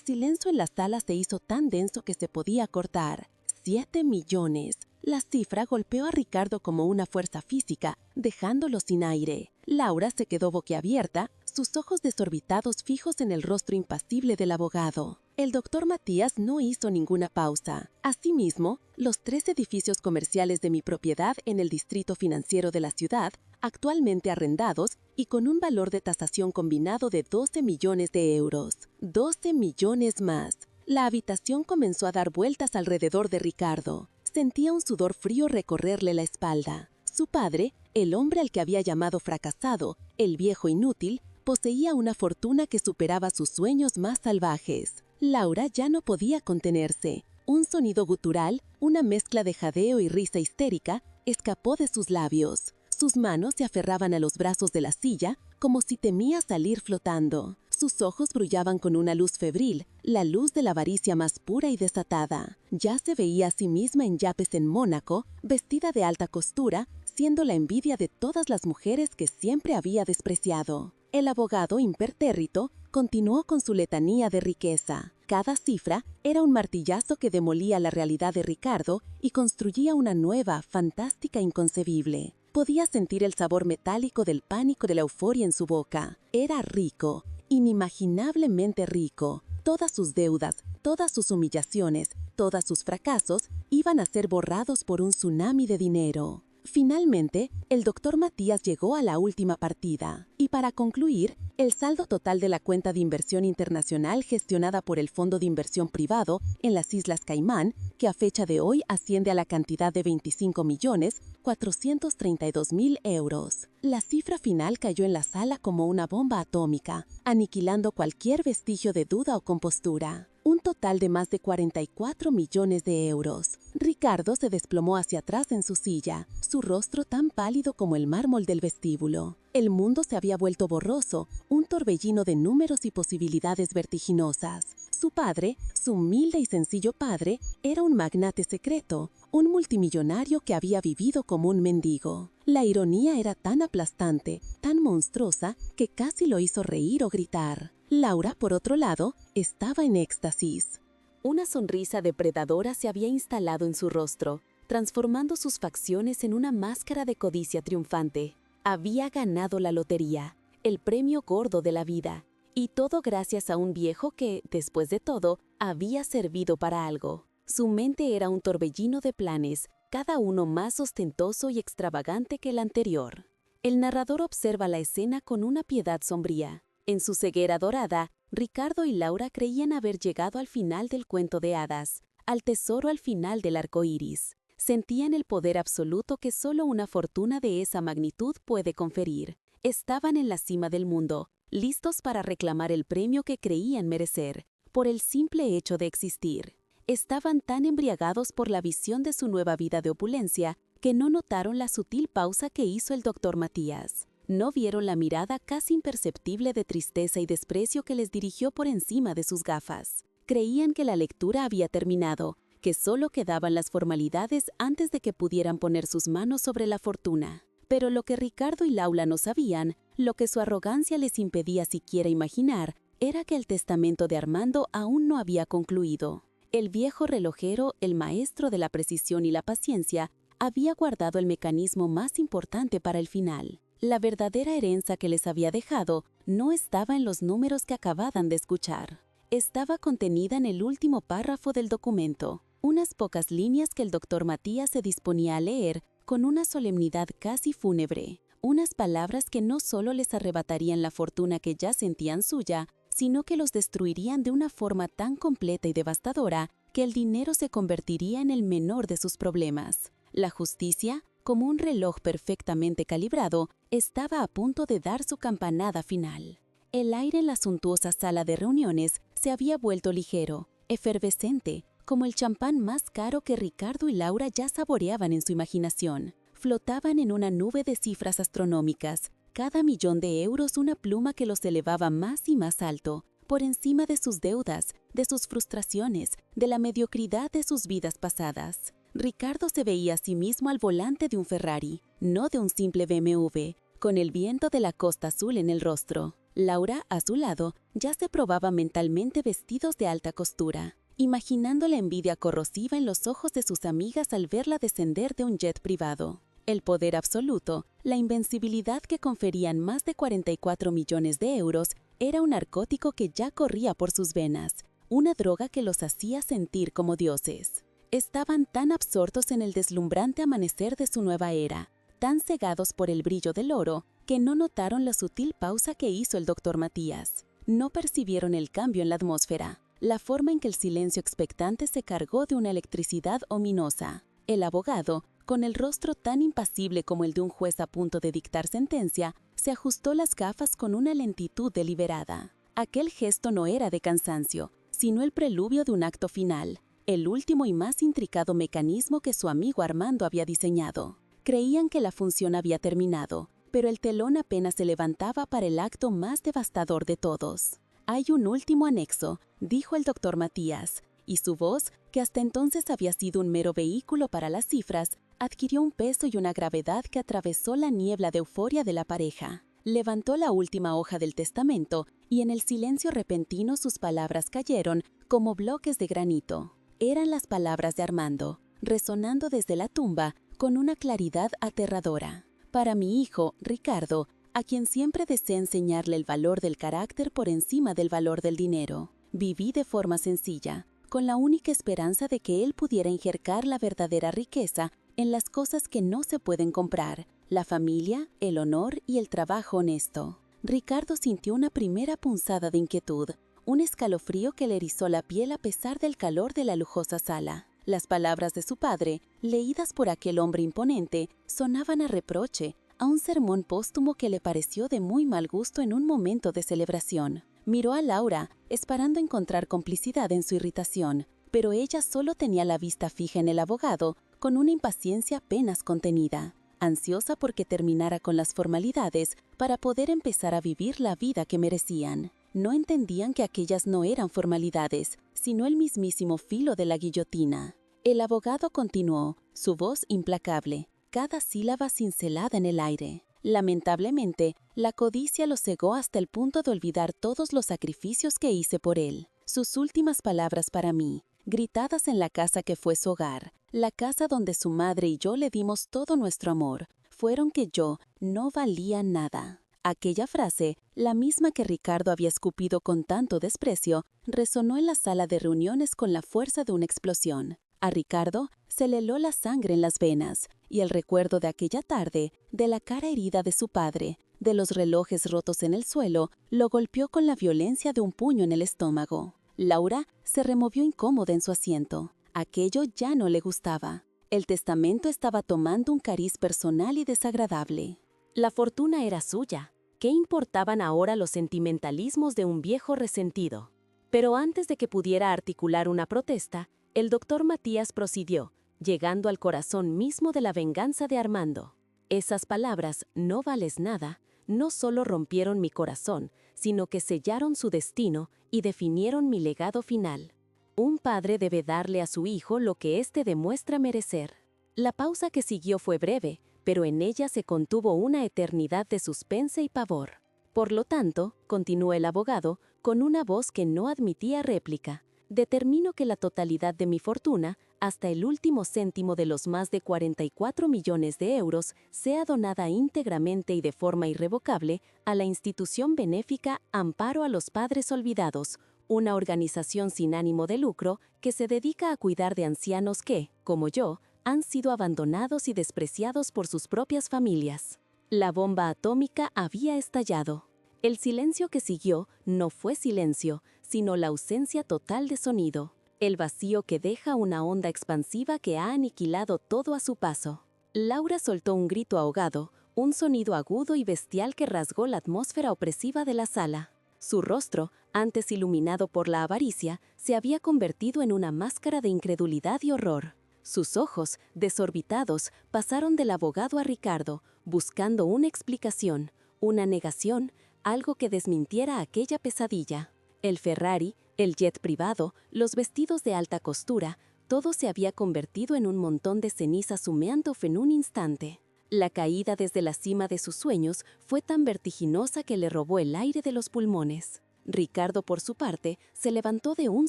Speaker 1: silencio en la sala se hizo tan denso que se podía cortar. 7 millones. La cifra golpeó a Ricardo como una fuerza física, dejándolo sin aire. Laura se quedó boquiabierta, sus ojos desorbitados fijos en el rostro impasible del abogado. El doctor Matías no hizo ninguna pausa. Asimismo, los 3 edificios comerciales de mi propiedad en el distrito financiero de la ciudad, actualmente arrendados y con un valor de tasación combinado de 12 millones de euros. 12 millones más. La habitación comenzó a dar vueltas alrededor de Ricardo. Sentía un sudor frío recorrerle la espalda. Su padre, el hombre al que había llamado fracasado, el viejo inútil, poseía una fortuna que superaba sus sueños más salvajes. Laura ya no podía contenerse. Un sonido gutural, una mezcla de jadeo y risa histérica, escapó de sus labios. Sus manos se aferraban a los brazos de la silla, como si temía salir flotando. Sus ojos brillaban con una luz febril, la luz de la avaricia más pura y desatada. Ya se veía a sí misma en yapes en Mónaco, vestida de alta costura, siendo la envidia de todas las mujeres que siempre había despreciado. El abogado, impertérrito, continuó con su letanía de riqueza. Cada cifra era un martillazo que demolía la realidad de Ricardo y construía una nueva, fantástica, inconcebible. Podía sentir el sabor metálico del pánico de la euforia en su boca. Era rico, inimaginablemente rico.
Speaker 2: Todas sus deudas, todas sus humillaciones, todos sus fracasos iban a ser borrados por un tsunami de dinero. Finalmente, el doctor Matías llegó a la última partida. Y para concluir, el saldo total de la cuenta de inversión internacional gestionada por el Fondo de Inversión Privado en las Islas Caimán, que a fecha de hoy asciende a la cantidad de 25.432.000 euros. La cifra final cayó en la sala como una bomba atómica, aniquilando cualquier vestigio de duda o compostura. Un total de más de 44 millones de euros. Ricardo se desplomó hacia atrás en su silla, su rostro tan pálido como el mármol del vestíbulo. El mundo se había vuelto borroso, un torbellino de números y posibilidades vertiginosas. Su padre, su humilde y sencillo padre, era un magnate secreto, un multimillonario que había vivido como un mendigo. La ironía era tan aplastante, tan monstruosa, que casi lo hizo reír o gritar. Laura, por otro lado, estaba en éxtasis.
Speaker 1: Una sonrisa depredadora se había instalado en su rostro, transformando sus facciones en una máscara de codicia triunfante. Había ganado la lotería, el premio gordo de la vida, y todo gracias a un viejo que, después de todo, había servido para algo. Su mente era un torbellino de planes, cada uno más ostentoso y extravagante que el anterior. El narrador observa la escena con una piedad sombría. En su ceguera dorada, Ricardo y Laura creían haber llegado al final del cuento de hadas, al tesoro al final del arco iris. Sentían el poder absoluto que solo una fortuna de esa magnitud puede conferir. Estaban en la cima del mundo, listos para reclamar el premio que creían merecer, por el simple hecho de existir. Estaban tan embriagados por la visión de su nueva vida de opulencia que no notaron la sutil pausa que hizo el doctor Matías. No vieron la mirada casi imperceptible de tristeza y desprecio que les dirigió por encima de sus gafas. Creían que la lectura había terminado, que solo quedaban las formalidades antes de que pudieran poner sus manos sobre la fortuna. Pero lo que Ricardo y Laura no sabían, lo que su arrogancia les impedía siquiera imaginar, era que el testamento de Armando aún no había concluido. El viejo relojero, el maestro de la precisión y la paciencia, había guardado el mecanismo más importante para el final. La verdadera herencia que les había dejado no estaba en los números que acababan de escuchar. Estaba contenida en el último párrafo del documento, unas pocas líneas que el doctor Matías se disponía a leer con una solemnidad casi fúnebre, unas palabras que no solo les arrebatarían la fortuna que ya sentían suya, sino que los destruirían de una forma tan completa y devastadora que el dinero se convertiría en el menor de sus problemas. La justicia, como un reloj perfectamente calibrado, estaba a punto de dar su campanada final. El aire en la suntuosa sala de reuniones se había vuelto ligero, efervescente, como el champán más caro que Ricardo y Laura ya saboreaban en su imaginación. Flotaban en una nube de cifras astronómicas, cada millón de euros una pluma que los elevaba más y más alto, por encima de sus deudas, de sus frustraciones, de la mediocridad de sus vidas pasadas. Ricardo se veía a sí mismo al volante de un Ferrari, no de un simple BMW, con el viento de la Costa Azul en el rostro. Laura, a su lado, ya se probaba mentalmente vestidos de alta costura, imaginando la envidia corrosiva en los ojos de sus amigas al verla descender de un jet privado. El poder absoluto, la invencibilidad que conferían más de 44 millones de euros, era un narcótico que ya corría por sus venas, una droga que los hacía sentir como dioses. Estaban tan absortos en el deslumbrante amanecer de su nueva era, tan cegados por el brillo del oro, que no notaron la sutil pausa que hizo el doctor Matías. No percibieron el cambio en la atmósfera, la forma en que el silencio expectante se cargó de una electricidad ominosa. El abogado, con el rostro tan impasible como el de un juez a punto de dictar sentencia, se ajustó las gafas con una lentitud deliberada. Aquel gesto no era de cansancio, sino el preludio de un acto final, el último y más intricado mecanismo que su amigo Armando había diseñado. Creían que la función había terminado, pero el telón apenas se levantaba para el acto más devastador de todos. «Hay un último anexo», dijo el doctor Matías, y su voz, que hasta entonces había sido un mero vehículo para las cifras, adquirió un peso y una gravedad que atravesó la niebla de euforia de la pareja. Levantó la última hoja del testamento y en el silencio repentino sus palabras cayeron como bloques de granito. Eran las palabras de Armando, resonando desde la tumba con una claridad aterradora. Para mi hijo, Ricardo, a quien siempre deseé enseñarle el valor del carácter por encima del valor del dinero.
Speaker 2: Viví de forma sencilla, con la única esperanza de que él pudiera injertar la verdadera riqueza en las cosas que no se pueden comprar, la familia, el honor y el trabajo honesto. Ricardo sintió una primera punzada de inquietud, un escalofrío que le erizó la piel a pesar del calor de la lujosa sala. Las palabras de su padre, leídas por aquel hombre imponente, sonaban a reproche, a un sermón póstumo que le pareció de muy mal gusto en un momento de celebración. Miró a Laura, esperando encontrar complicidad en su irritación, pero ella solo tenía la vista fija en el abogado, con una impaciencia apenas contenida, ansiosa porque terminara con las formalidades para poder empezar a vivir la vida que merecían. No entendían que aquellas no eran formalidades, sino el mismísimo filo de la guillotina. El abogado continuó, su voz implacable, cada sílaba cincelada en el aire. Lamentablemente, la codicia lo cegó hasta el punto de olvidar todos los sacrificios que hice por él. Sus últimas palabras para mí, gritadas en la casa que fue su hogar, la casa donde su madre y yo le dimos todo nuestro amor, fueron que yo no valía nada. Aquella frase, la misma que Ricardo había escupido con tanto desprecio, resonó en la sala de reuniones con la fuerza de una explosión. A Ricardo se le heló la sangre en las venas, y el recuerdo de aquella tarde, de la cara herida de su padre, de los relojes rotos en el suelo, lo golpeó con la violencia de un puño en el estómago. Laura se removió incómoda en su asiento. Aquello ya no le gustaba. El testamento estaba tomando un cariz personal y desagradable.
Speaker 1: La fortuna era suya. ¿Qué importaban ahora los sentimentalismos de un viejo resentido? Pero antes de que pudiera articular una protesta, el doctor Matías prosiguió, llegando al corazón mismo de la venganza de Armando. Esas palabras, no vales nada, no solo rompieron mi corazón, sino que sellaron su destino y definieron mi legado final. Un padre debe darle a su hijo lo que éste demuestra merecer. La pausa que siguió fue breve, pero en ella se contuvo una eternidad de suspense y pavor. Por lo tanto, continuó el abogado, con una voz que no admitía réplica, determino que la totalidad de mi fortuna, hasta el último céntimo de los más de 44 millones de euros, sea donada íntegramente y de forma irrevocable a la institución benéfica Amparo a los Padres Olvidados, una organización sin ánimo de lucro que se dedica a cuidar de ancianos que, como yo, han sido abandonados y despreciados por sus propias familias. La bomba atómica había estallado. El silencio que siguió no fue silencio, sino la ausencia total de sonido, el vacío que deja una onda expansiva que ha aniquilado todo a su paso. Laura soltó un grito ahogado, un sonido agudo y bestial que rasgó la atmósfera opresiva de la sala. Su rostro, antes iluminado por la avaricia, se había convertido en una máscara de incredulidad y horror. Sus ojos, desorbitados, pasaron del abogado a Ricardo, buscando una explicación, una negación, algo que desmintiera aquella pesadilla. El Ferrari, el jet privado, los vestidos de alta costura, todo se había convertido en un montón de cenizas humeando en un instante. La caída desde la cima de sus sueños fue tan vertiginosa que le robó el aire de los pulmones. Ricardo, por su parte, se levantó de un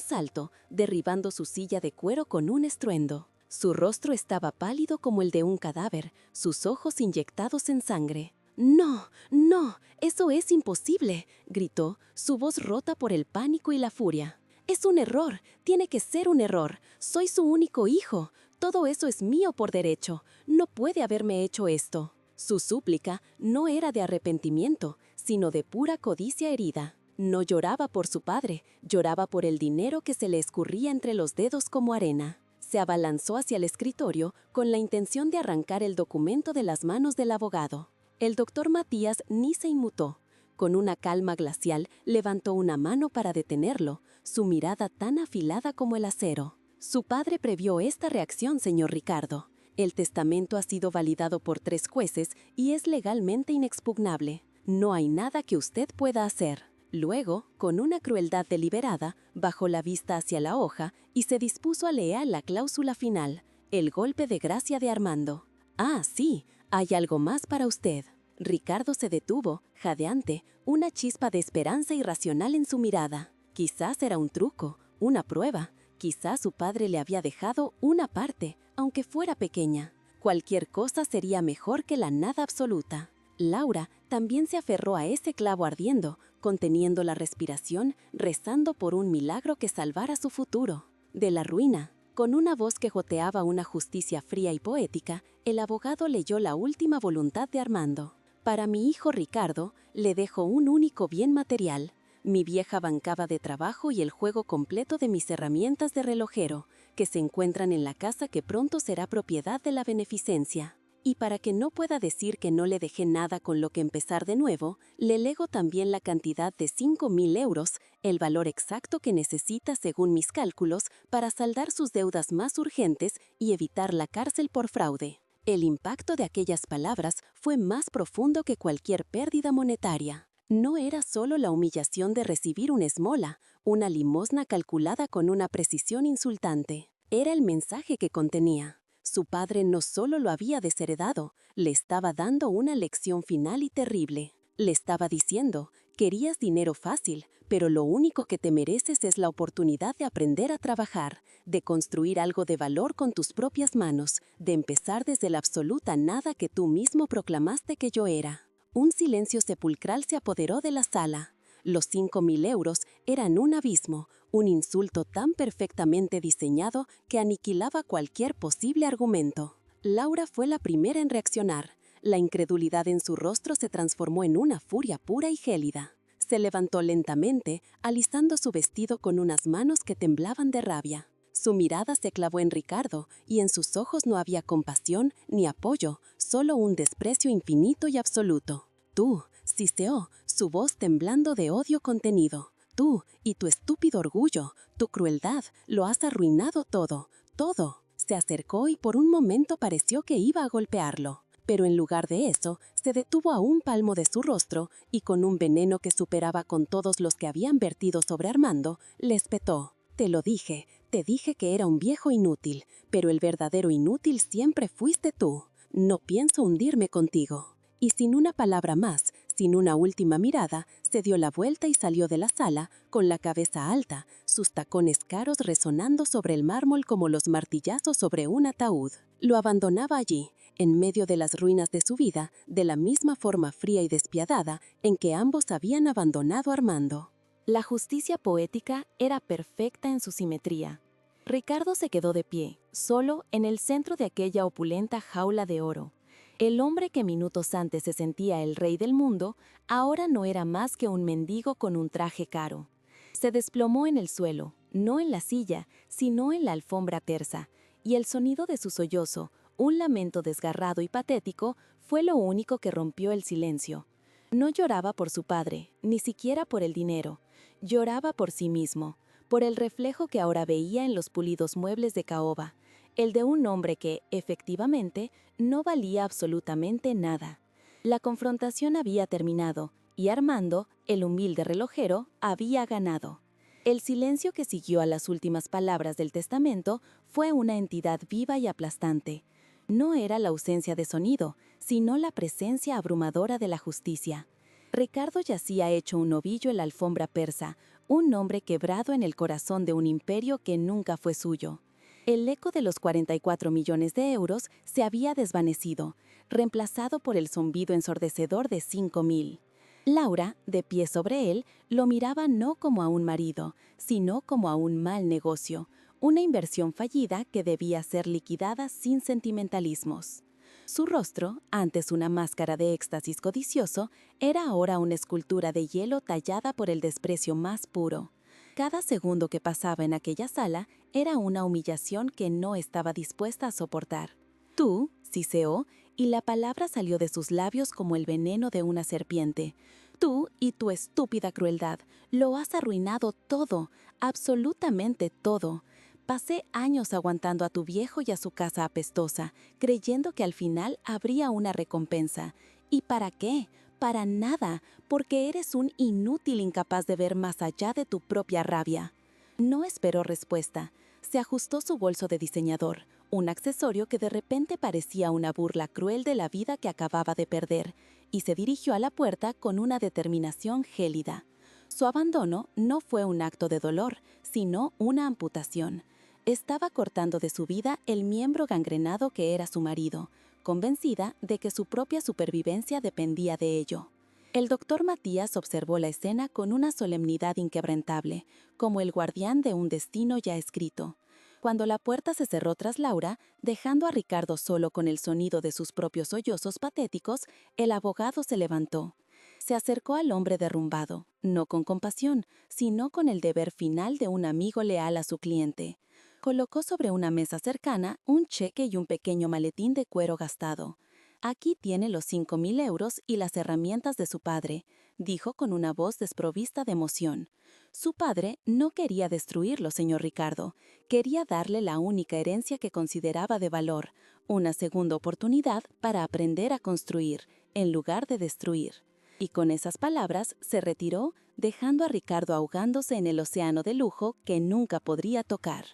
Speaker 1: salto, derribando su silla de cuero con un estruendo. Su rostro estaba pálido como el de un cadáver, sus ojos inyectados en sangre. «No, no, eso es imposible», gritó, su voz rota por el pánico y la furia. «Es un error, tiene que ser un error. Soy su único hijo. Todo eso es mío por derecho. No puede haberme hecho esto». Su súplica no era de arrepentimiento, sino de pura codicia herida. No lloraba por su padre, lloraba por el dinero que se le escurría entre los dedos como arena. Se abalanzó hacia el escritorio con la intención de arrancar el documento de las manos del abogado. El doctor Matías ni se inmutó. Con una calma glacial, levantó una mano para detenerlo, su mirada tan afilada como el acero. Su padre previó esta reacción, señor Ricardo. El testamento ha sido validado por 3 jueces y es legalmente inexpugnable. No hay nada que usted pueda hacer. Luego, con una crueldad deliberada, bajó la vista hacia la hoja y se dispuso a leer la cláusula final, el golpe de gracia de Armando. «Ah, sí, hay algo más para usted». Ricardo se detuvo, jadeante, una chispa de esperanza irracional en su mirada. Quizás era un truco, una prueba. Quizás su padre le había dejado una parte, aunque fuera pequeña. Cualquier cosa sería mejor que la nada absoluta. Laura también se aferró a ese clavo ardiendo, conteniendo la respiración, rezando por un milagro que salvara su futuro. De la ruina, con una voz que joteaba una justicia fría y poética, el abogado leyó la última voluntad de Armando. Para mi hijo Ricardo, le dejo un único bien material, mi vieja bancada de trabajo y el juego completo de mis herramientas de relojero, que se encuentran en la casa que pronto será propiedad de la beneficencia. Y para que no pueda decir que no le dejé nada con lo que empezar de nuevo, le lego también la cantidad de 5.000 euros, el valor exacto que necesita según mis cálculos para saldar sus deudas más urgentes y evitar la cárcel por fraude. El impacto de aquellas palabras fue más profundo que cualquier pérdida monetaria. No era solo la humillación de recibir una esmola, una limosna calculada con una precisión insultante. Era el mensaje que contenía. Su padre no solo lo había desheredado, le estaba dando una lección final y terrible. Le estaba diciendo, querías dinero fácil, pero lo único que te mereces es la oportunidad de aprender a trabajar, de construir algo de valor con tus propias manos, de empezar desde la absoluta nada que tú mismo proclamaste que yo era. Un silencio sepulcral se apoderó de la sala. Los 5.000 euros eran un abismo, un insulto tan perfectamente diseñado que aniquilaba cualquier posible argumento. Laura fue la primera en reaccionar. La incredulidad en su rostro se transformó en una furia pura y gélida. Se levantó lentamente, alisando su vestido con unas manos que temblaban de rabia. Su mirada se clavó en Ricardo, y en sus ojos no había compasión ni apoyo, solo un desprecio infinito y absoluto. Tú, siseó, su voz temblando de odio contenido. Tú y tu estúpido orgullo, tu crueldad, lo has arruinado todo, todo. Se acercó y por un momento pareció que iba a golpearlo. Pero en lugar de eso, se detuvo a un palmo de su rostro y con un veneno que superaba con todos los que habían vertido sobre Armando, le espetó. Te dije que era un viejo inútil, pero el verdadero inútil siempre fuiste tú. No pienso hundirme contigo. Y sin una palabra más, sin una última mirada, se dio la vuelta y salió de la sala, con la cabeza alta, sus tacones caros resonando sobre el mármol como los martillazos sobre un ataúd. Lo abandonaba allí, en medio de las ruinas de su vida, de la misma forma fría y despiadada en que ambos habían abandonado a Armando. La justicia poética era perfecta en su simetría. Ricardo se quedó de pie, solo en el centro de aquella opulenta jaula de oro. El hombre que minutos antes se sentía el rey del mundo, ahora no era más que un mendigo con un traje caro. Se desplomó en el suelo, no en la silla, sino en la alfombra tersa, y el sonido de su sollozo, un lamento desgarrado y patético, fue lo único que rompió el silencio. No lloraba por su padre, ni siquiera por el dinero. Lloraba por sí mismo, por el reflejo que ahora veía en los pulidos muebles de caoba, el de un hombre que, efectivamente, no valía absolutamente nada. La confrontación había terminado, y Armando, el humilde relojero, había ganado. El silencio que siguió a las últimas palabras del testamento fue una entidad viva y aplastante. No era la ausencia de sonido, sino la presencia abrumadora de la justicia. Ricardo yacía hecho un ovillo en la alfombra persa, un hombre quebrado en el corazón de un imperio que nunca fue suyo. El eco de los 44 millones de euros se había desvanecido, reemplazado por el zumbido ensordecedor de 5.000. Laura, de pie sobre él, lo miraba no como a un marido, sino como a un mal negocio, una inversión fallida que debía ser liquidada sin sentimentalismos. Su rostro, antes una máscara de éxtasis codicioso, era ahora una escultura de hielo tallada por el desprecio más puro. Cada segundo que pasaba en aquella sala era una humillación que no estaba dispuesta a soportar. Tú, siseó, y la palabra salió de sus labios como el veneno de una serpiente. Tú y tu estúpida crueldad lo has arruinado todo, absolutamente todo. Pasé años aguantando a tu viejo y a su casa apestosa, creyendo que al final habría una recompensa. ¿Y para qué? Para nada, porque eres un inútil incapaz de ver más allá de tu propia rabia. No esperó respuesta. Se ajustó su bolso de diseñador, un accesorio que de repente parecía una burla cruel de la vida que acababa de perder, y se dirigió a la puerta con una determinación gélida. Su abandono no fue un acto de dolor, sino una amputación. Estaba cortando de su vida el miembro gangrenado que era su marido,
Speaker 2: convencida de que su propia supervivencia dependía de ello. El doctor Matías observó la escena con una solemnidad inquebrantable, como el guardián de un destino ya escrito. Cuando la puerta se cerró tras Laura, dejando a Ricardo solo con el sonido de sus propios sollozos patéticos, el abogado se levantó. Se acercó al hombre derrumbado, no con compasión, sino con el deber final de un amigo leal a su cliente. Colocó sobre una mesa cercana un cheque y un pequeño maletín de cuero gastado. «Aquí tiene los 5.000 euros y las herramientas de su padre», dijo con una voz desprovista de emoción. Su padre no quería destruirlo, señor Ricardo. Quería darle la única herencia que consideraba de valor, una segunda oportunidad para aprender a construir, en lugar de destruir. Y con esas palabras se retiró, dejando a Ricardo ahogándose en el océano de lujo que nunca podría tocar.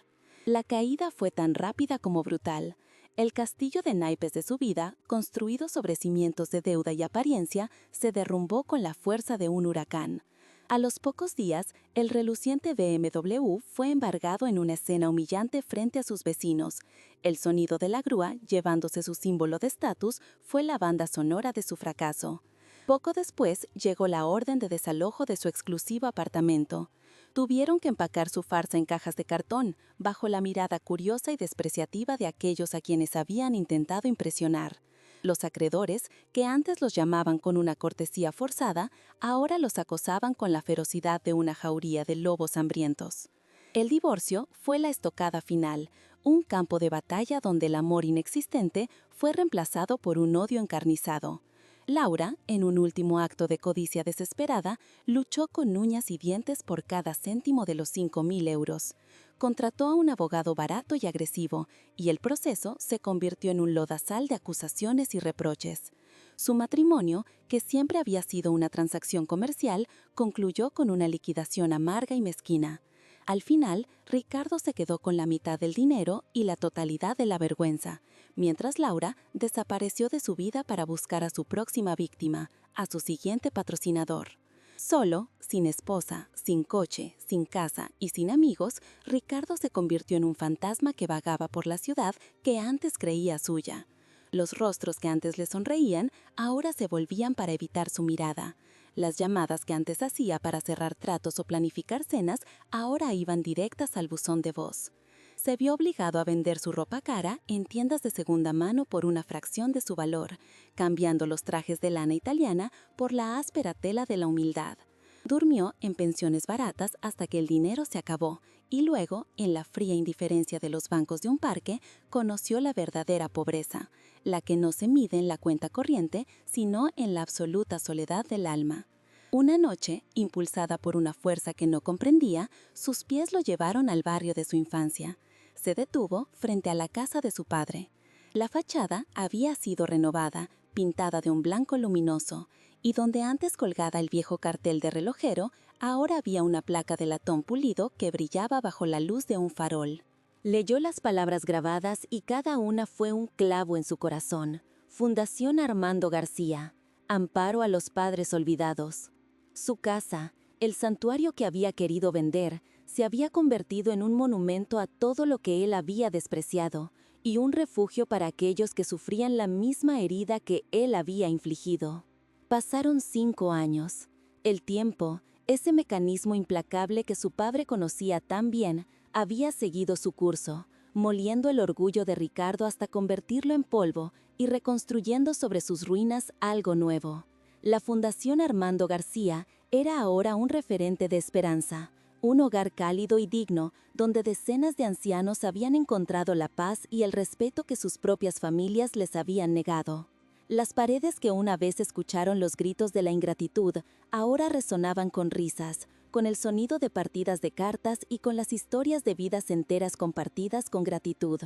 Speaker 2: La caída fue tan rápida como brutal. El castillo de naipes de su vida, construido sobre cimientos de deuda y apariencia, se derrumbó con la fuerza de un huracán. A los pocos días, el reluciente BMW fue embargado en una escena humillante frente a sus vecinos. El sonido de la grúa, llevándose su símbolo de estatus, fue la banda sonora de su fracaso. Poco después llegó la orden de desalojo de su exclusivo apartamento. Tuvieron que empacar su farsa en cajas de cartón, bajo la mirada curiosa y despreciativa de aquellos a quienes habían intentado impresionar. Los acreedores, que antes los llamaban con una cortesía forzada, ahora los acosaban con la ferocidad de una jauría de lobos hambrientos. El divorcio fue la estocada final, un campo de batalla donde el amor inexistente fue reemplazado por un odio encarnizado. Laura, en un último acto de codicia desesperada, luchó con uñas y dientes por cada céntimo de los 5.000 euros. Contrató a un abogado barato y agresivo, y el proceso se convirtió en un lodazal de acusaciones y reproches. Su matrimonio, que siempre había sido una transacción comercial, concluyó con una liquidación amarga y mezquina. Al final, Ricardo se quedó con la mitad del dinero y la totalidad de la vergüenza, mientras Laura desapareció de su vida para buscar a su próxima víctima, a su siguiente patrocinador. Solo, sin esposa, sin coche, sin casa y sin amigos, Ricardo se convirtió en un fantasma que vagaba por la ciudad que antes creía suya. Los rostros que antes le sonreían ahora se volvían para evitar su mirada. Las llamadas que antes hacía para cerrar tratos o planificar cenas ahora iban directas al buzón de voz. Se vio obligado a vender su ropa cara en tiendas de segunda mano por una fracción de su valor, cambiando los trajes de lana italiana por la áspera tela de la humildad. Durmió en pensiones baratas hasta que el dinero se acabó y luego, en la fría indiferencia de los bancos de un parque, conoció la verdadera pobreza, la que no se mide en la cuenta corriente, sino en la absoluta soledad del alma. Una noche, impulsada por una fuerza que no comprendía, sus pies lo llevaron al barrio de su infancia. Se detuvo frente a la casa de su padre. La fachada había sido renovada, pintada de un blanco luminoso, y donde antes colgada el viejo cartel de relojero, ahora había una placa de latón pulido que brillaba bajo la luz de un farol.
Speaker 1: Leyó las palabras grabadas y cada una fue un clavo en su corazón. Fundación Armando García. Amparo a los padres olvidados. Su casa, el santuario que había querido vender, se había convertido en un monumento a todo lo que él había despreciado y un refugio para aquellos que sufrían la misma herida que él había infligido. Pasaron 5 años. El tiempo, ese mecanismo implacable que su padre conocía tan bien, había seguido su curso, moliendo el orgullo de Ricardo hasta convertirlo en polvo y reconstruyendo sobre sus ruinas algo nuevo. La Fundación Armando García era ahora un referente de esperanza, un hogar cálido y digno donde decenas de ancianos habían encontrado la paz y el respeto que sus propias familias les habían negado. Las paredes que una vez escucharon los gritos de la ingratitud ahora resonaban con risas, con el sonido de partidas de cartas y con las historias de vidas enteras compartidas con gratitud.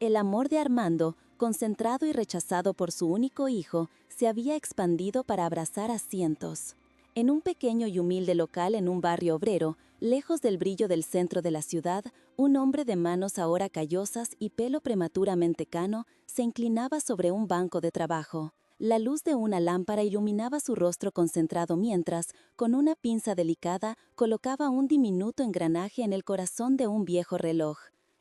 Speaker 1: El amor de Armando, concentrado y rechazado por su único hijo, se había expandido para abrazar a cientos. En un pequeño y humilde local en un barrio obrero, lejos del brillo del centro de la ciudad, un hombre de manos ahora callosas y pelo prematuramente cano se inclinaba sobre un banco de trabajo. La luz de una lámpara iluminaba su rostro concentrado mientras, con una pinza delicada, colocaba un diminuto engranaje en el corazón de un viejo reloj.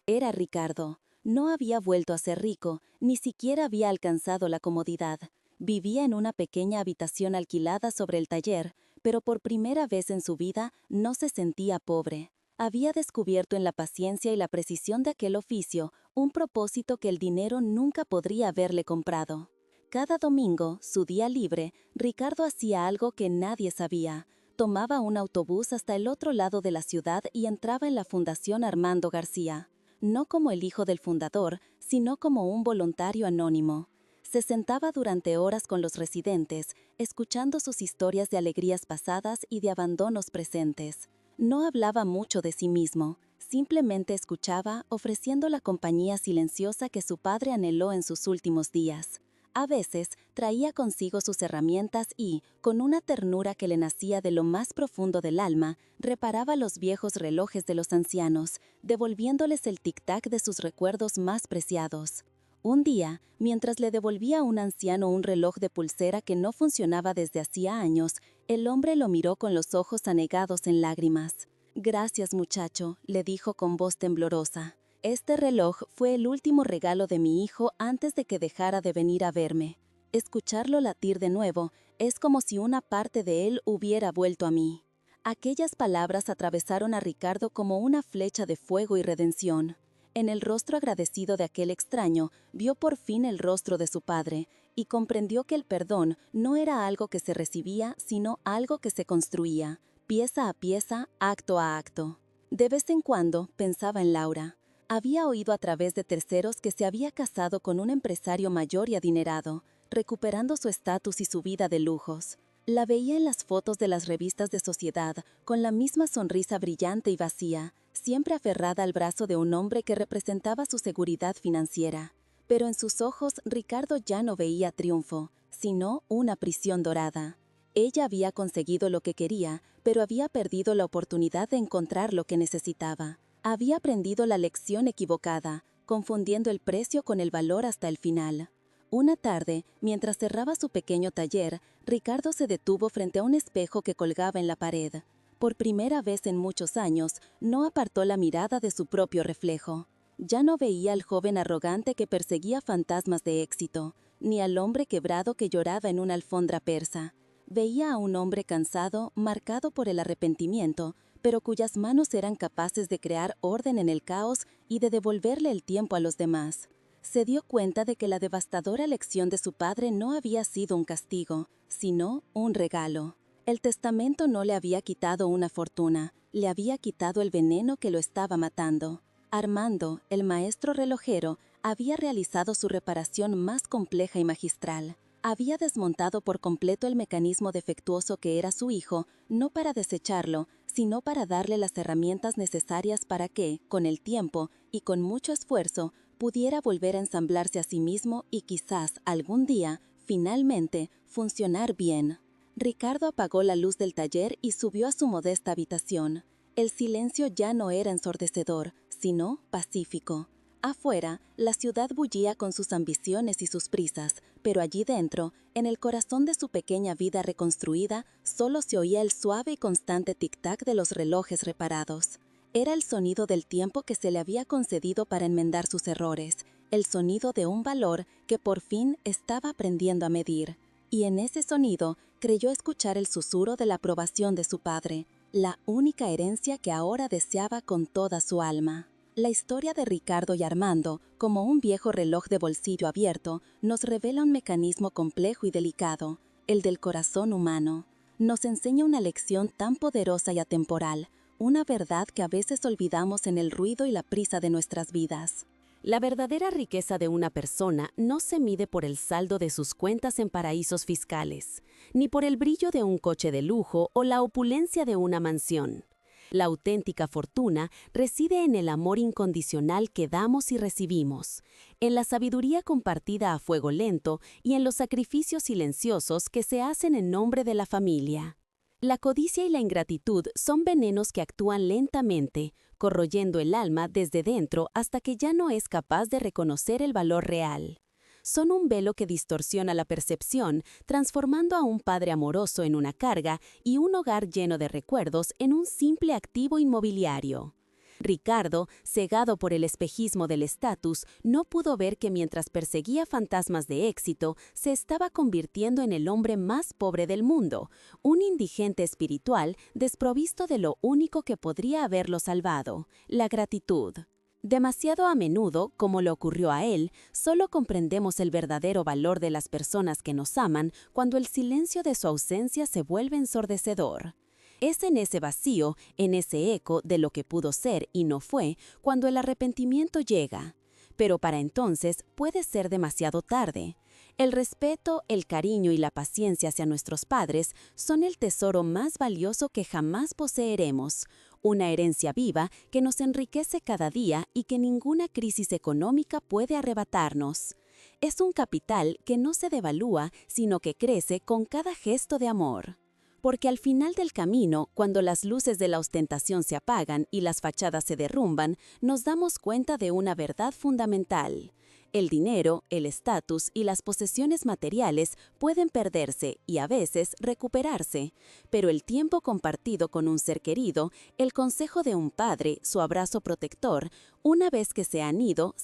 Speaker 1: Era Ricardo. No había vuelto a ser rico, ni siquiera había alcanzado la comodidad. Vivía en una pequeña habitación alquilada sobre el taller, pero por primera vez en su vida no se sentía pobre. Había descubierto en la paciencia y la precisión de aquel oficio un propósito que el dinero nunca podría haberle comprado. Cada domingo, su día libre, Ricardo hacía algo que nadie sabía. Tomaba un autobús hasta el otro lado de la ciudad y entraba en la Fundación Armando García. No como el hijo del fundador, sino como un voluntario anónimo. Se sentaba durante horas con los residentes, escuchando sus historias de alegrías pasadas y de abandonos presentes. No hablaba mucho de sí mismo, simplemente escuchaba, ofreciendo la compañía silenciosa que su padre anheló en sus últimos días. A veces traía consigo sus herramientas y, con una ternura que le nacía de lo más profundo del alma, reparaba los viejos relojes de los ancianos, devolviéndoles el tic-tac de sus recuerdos más preciados. Un día, mientras le devolvía a un anciano un reloj de pulsera que no funcionaba desde hacía años, el hombre lo miró con los ojos anegados en lágrimas. «Gracias, muchacho», le dijo con voz temblorosa. «Este reloj fue el último regalo de mi hijo antes de que dejara de venir a verme. Escucharlo latir de nuevo es como si una parte de él hubiera vuelto a mí». Aquellas palabras atravesaron a Ricardo como una flecha de fuego y redención. En el rostro agradecido de aquel extraño, vio por fin el rostro de su padre y comprendió que el perdón no era algo que se recibía, sino algo que se construía, pieza a pieza, acto a acto. De vez en cuando pensaba en Laura. Había oído a través de terceros que se había casado con un empresario mayor y adinerado, recuperando su estatus y su vida de lujos. La veía en las fotos de las revistas de sociedad, con la misma sonrisa brillante y vacía, siempre aferrada al brazo de un hombre que representaba su seguridad financiera. Pero en sus ojos Ricardo ya no veía triunfo, sino una prisión dorada. Ella había conseguido lo que quería, pero había perdido la oportunidad de encontrar lo que necesitaba. Había aprendido la lección equivocada, confundiendo el precio con el valor hasta el final. Una tarde, mientras cerraba su pequeño taller, Ricardo se detuvo frente a un espejo que colgaba en la pared. Por primera vez en muchos años, no apartó la mirada de su propio reflejo. Ya no veía al joven arrogante que perseguía fantasmas de éxito, ni al hombre quebrado que lloraba en una alfombra persa. Veía a un hombre cansado, marcado por el arrepentimiento, pero cuyas manos eran capaces de crear orden en el caos y de devolverle el tiempo a los demás. Se dio cuenta de que la devastadora elección de su padre no había sido un castigo, sino un regalo. El testamento no le había quitado una fortuna, le había quitado el veneno que lo estaba matando. Armando, el maestro relojero, había realizado su reparación más compleja y magistral. Había desmontado por completo el mecanismo defectuoso que era su hijo, no para desecharlo, sino para darle las herramientas necesarias para que, con el tiempo y con mucho esfuerzo, pudiera volver a ensamblarse a sí mismo y quizás algún día, finalmente, funcionar bien. Ricardo apagó la luz del taller y subió a su modesta habitación. El silencio ya no era ensordecedor, sino pacífico. Afuera, la ciudad bullía con sus ambiciones y sus prisas, pero allí dentro, en el corazón de su pequeña vida reconstruida, solo se oía el suave y constante tic-tac de los relojes reparados. Era el sonido del tiempo que se le había concedido para enmendar sus errores, el sonido de un valor que por fin estaba aprendiendo a medir. Y en ese sonido creyó escuchar el susurro de la aprobación de su padre, la única herencia que ahora deseaba con toda su alma. La historia de Ricardo y Armando, como un viejo reloj de bolsillo abierto, nos revela un mecanismo complejo y delicado, el del corazón humano. Nos enseña una lección tan poderosa y atemporal, una verdad que a veces olvidamos en el ruido y la prisa de nuestras vidas.
Speaker 2: La verdadera riqueza de una persona no se mide por el saldo de sus cuentas en paraísos fiscales, ni por el brillo de un coche de lujo o la opulencia de una mansión. La auténtica fortuna reside en el amor incondicional que damos y recibimos, en la sabiduría compartida a fuego lento y en los sacrificios silenciosos que se hacen en nombre de la familia. La codicia y la ingratitud son venenos que actúan lentamente, corroyendo el alma desde dentro hasta que ya no es capaz de reconocer el valor real. Son un velo que distorsiona la percepción, transformando a un padre amoroso en una carga y un hogar lleno de recuerdos en un simple activo inmobiliario.
Speaker 1: Ricardo, cegado por el espejismo del estatus, no pudo ver que mientras perseguía fantasmas de éxito, se estaba convirtiendo en el hombre más pobre del mundo, un indigente espiritual desprovisto de lo único que podría haberlo salvado, la gratitud. Demasiado a menudo, como le ocurrió a él, solo comprendemos el verdadero valor de las personas que nos aman cuando el silencio de su ausencia se vuelve ensordecedor. Es en ese vacío, en ese eco de lo que pudo ser y no fue, cuando el arrepentimiento llega. Pero para entonces puede ser demasiado tarde. El respeto, el cariño y la paciencia hacia nuestros padres son el tesoro más valioso que jamás poseeremos, una herencia viva que nos enriquece cada día y que ninguna crisis económica puede arrebatarnos. Es un capital que no se devalúa, sino que crece con cada gesto de amor. Porque al final del camino, cuando las luces de la ostentación se apagan y las fachadas se derrumban, nos damos cuenta de una verdad fundamental. El dinero, el estatus y las posesiones materiales pueden perderse y a veces recuperarse, pero el tiempo compartido con un ser querido, el consejo de un padre, su abrazo protector, una vez que se han ido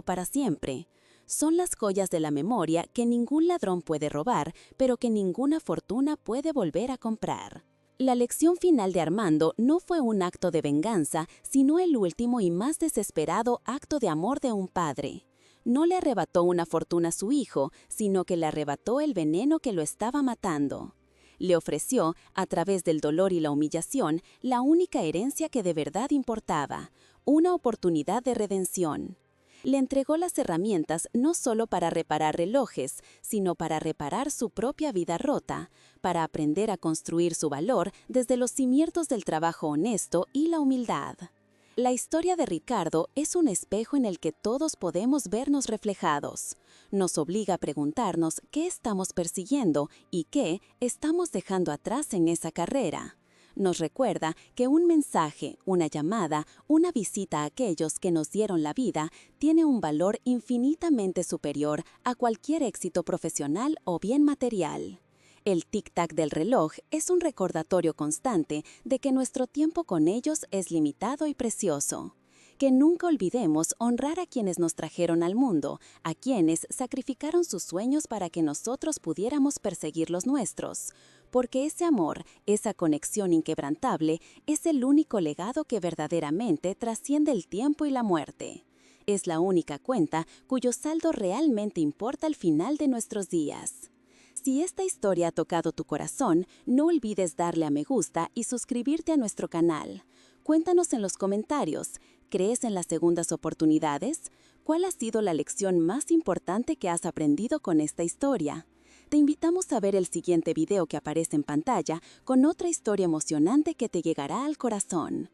Speaker 1: para siempre. Son las joyas de la memoria que ningún ladrón puede robar, pero que ninguna fortuna puede volver a comprar. La lección final de Armando no fue un acto de venganza, sino el último y más desesperado acto de amor de un padre. No le arrebató una fortuna a su hijo, sino que le arrebató el veneno que lo estaba matando. Le ofreció, a través del dolor y la humillación, la única herencia que de verdad importaba, una oportunidad de redención. Le entregó las herramientas no solo para reparar relojes, sino para reparar su propia vida rota, para aprender a construir su valor desde los cimientos del trabajo honesto y la humildad. La historia de Ricardo es un espejo en el que todos podemos vernos reflejados. Nos obliga a preguntarnos qué estamos persiguiendo y qué estamos dejando atrás en esa carrera. Nos recuerda que un mensaje, una llamada, una visita a aquellos que nos dieron la vida tiene un valor infinitamente superior a cualquier éxito profesional o bien material. El tic-tac del reloj es un recordatorio constante de que nuestro tiempo con ellos es limitado y precioso. Que nunca olvidemos honrar a quienes nos trajeron al mundo, a quienes sacrificaron sus sueños para que nosotros pudiéramos perseguir los nuestros. Porque ese amor, esa conexión inquebrantable, es el único legado que verdaderamente trasciende el tiempo y la muerte. Es la única cuenta cuyo saldo realmente importa al final de nuestros días. Si esta historia ha tocado tu corazón, no olvides darle a me gusta y suscribirte a nuestro canal. Cuéntanos en los comentarios, ¿crees en las segundas oportunidades? ¿Cuál ha sido la lección más importante que has aprendido con esta historia? Te invitamos a ver el siguiente video que aparece en pantalla con otra historia emocionante que te llegará al corazón.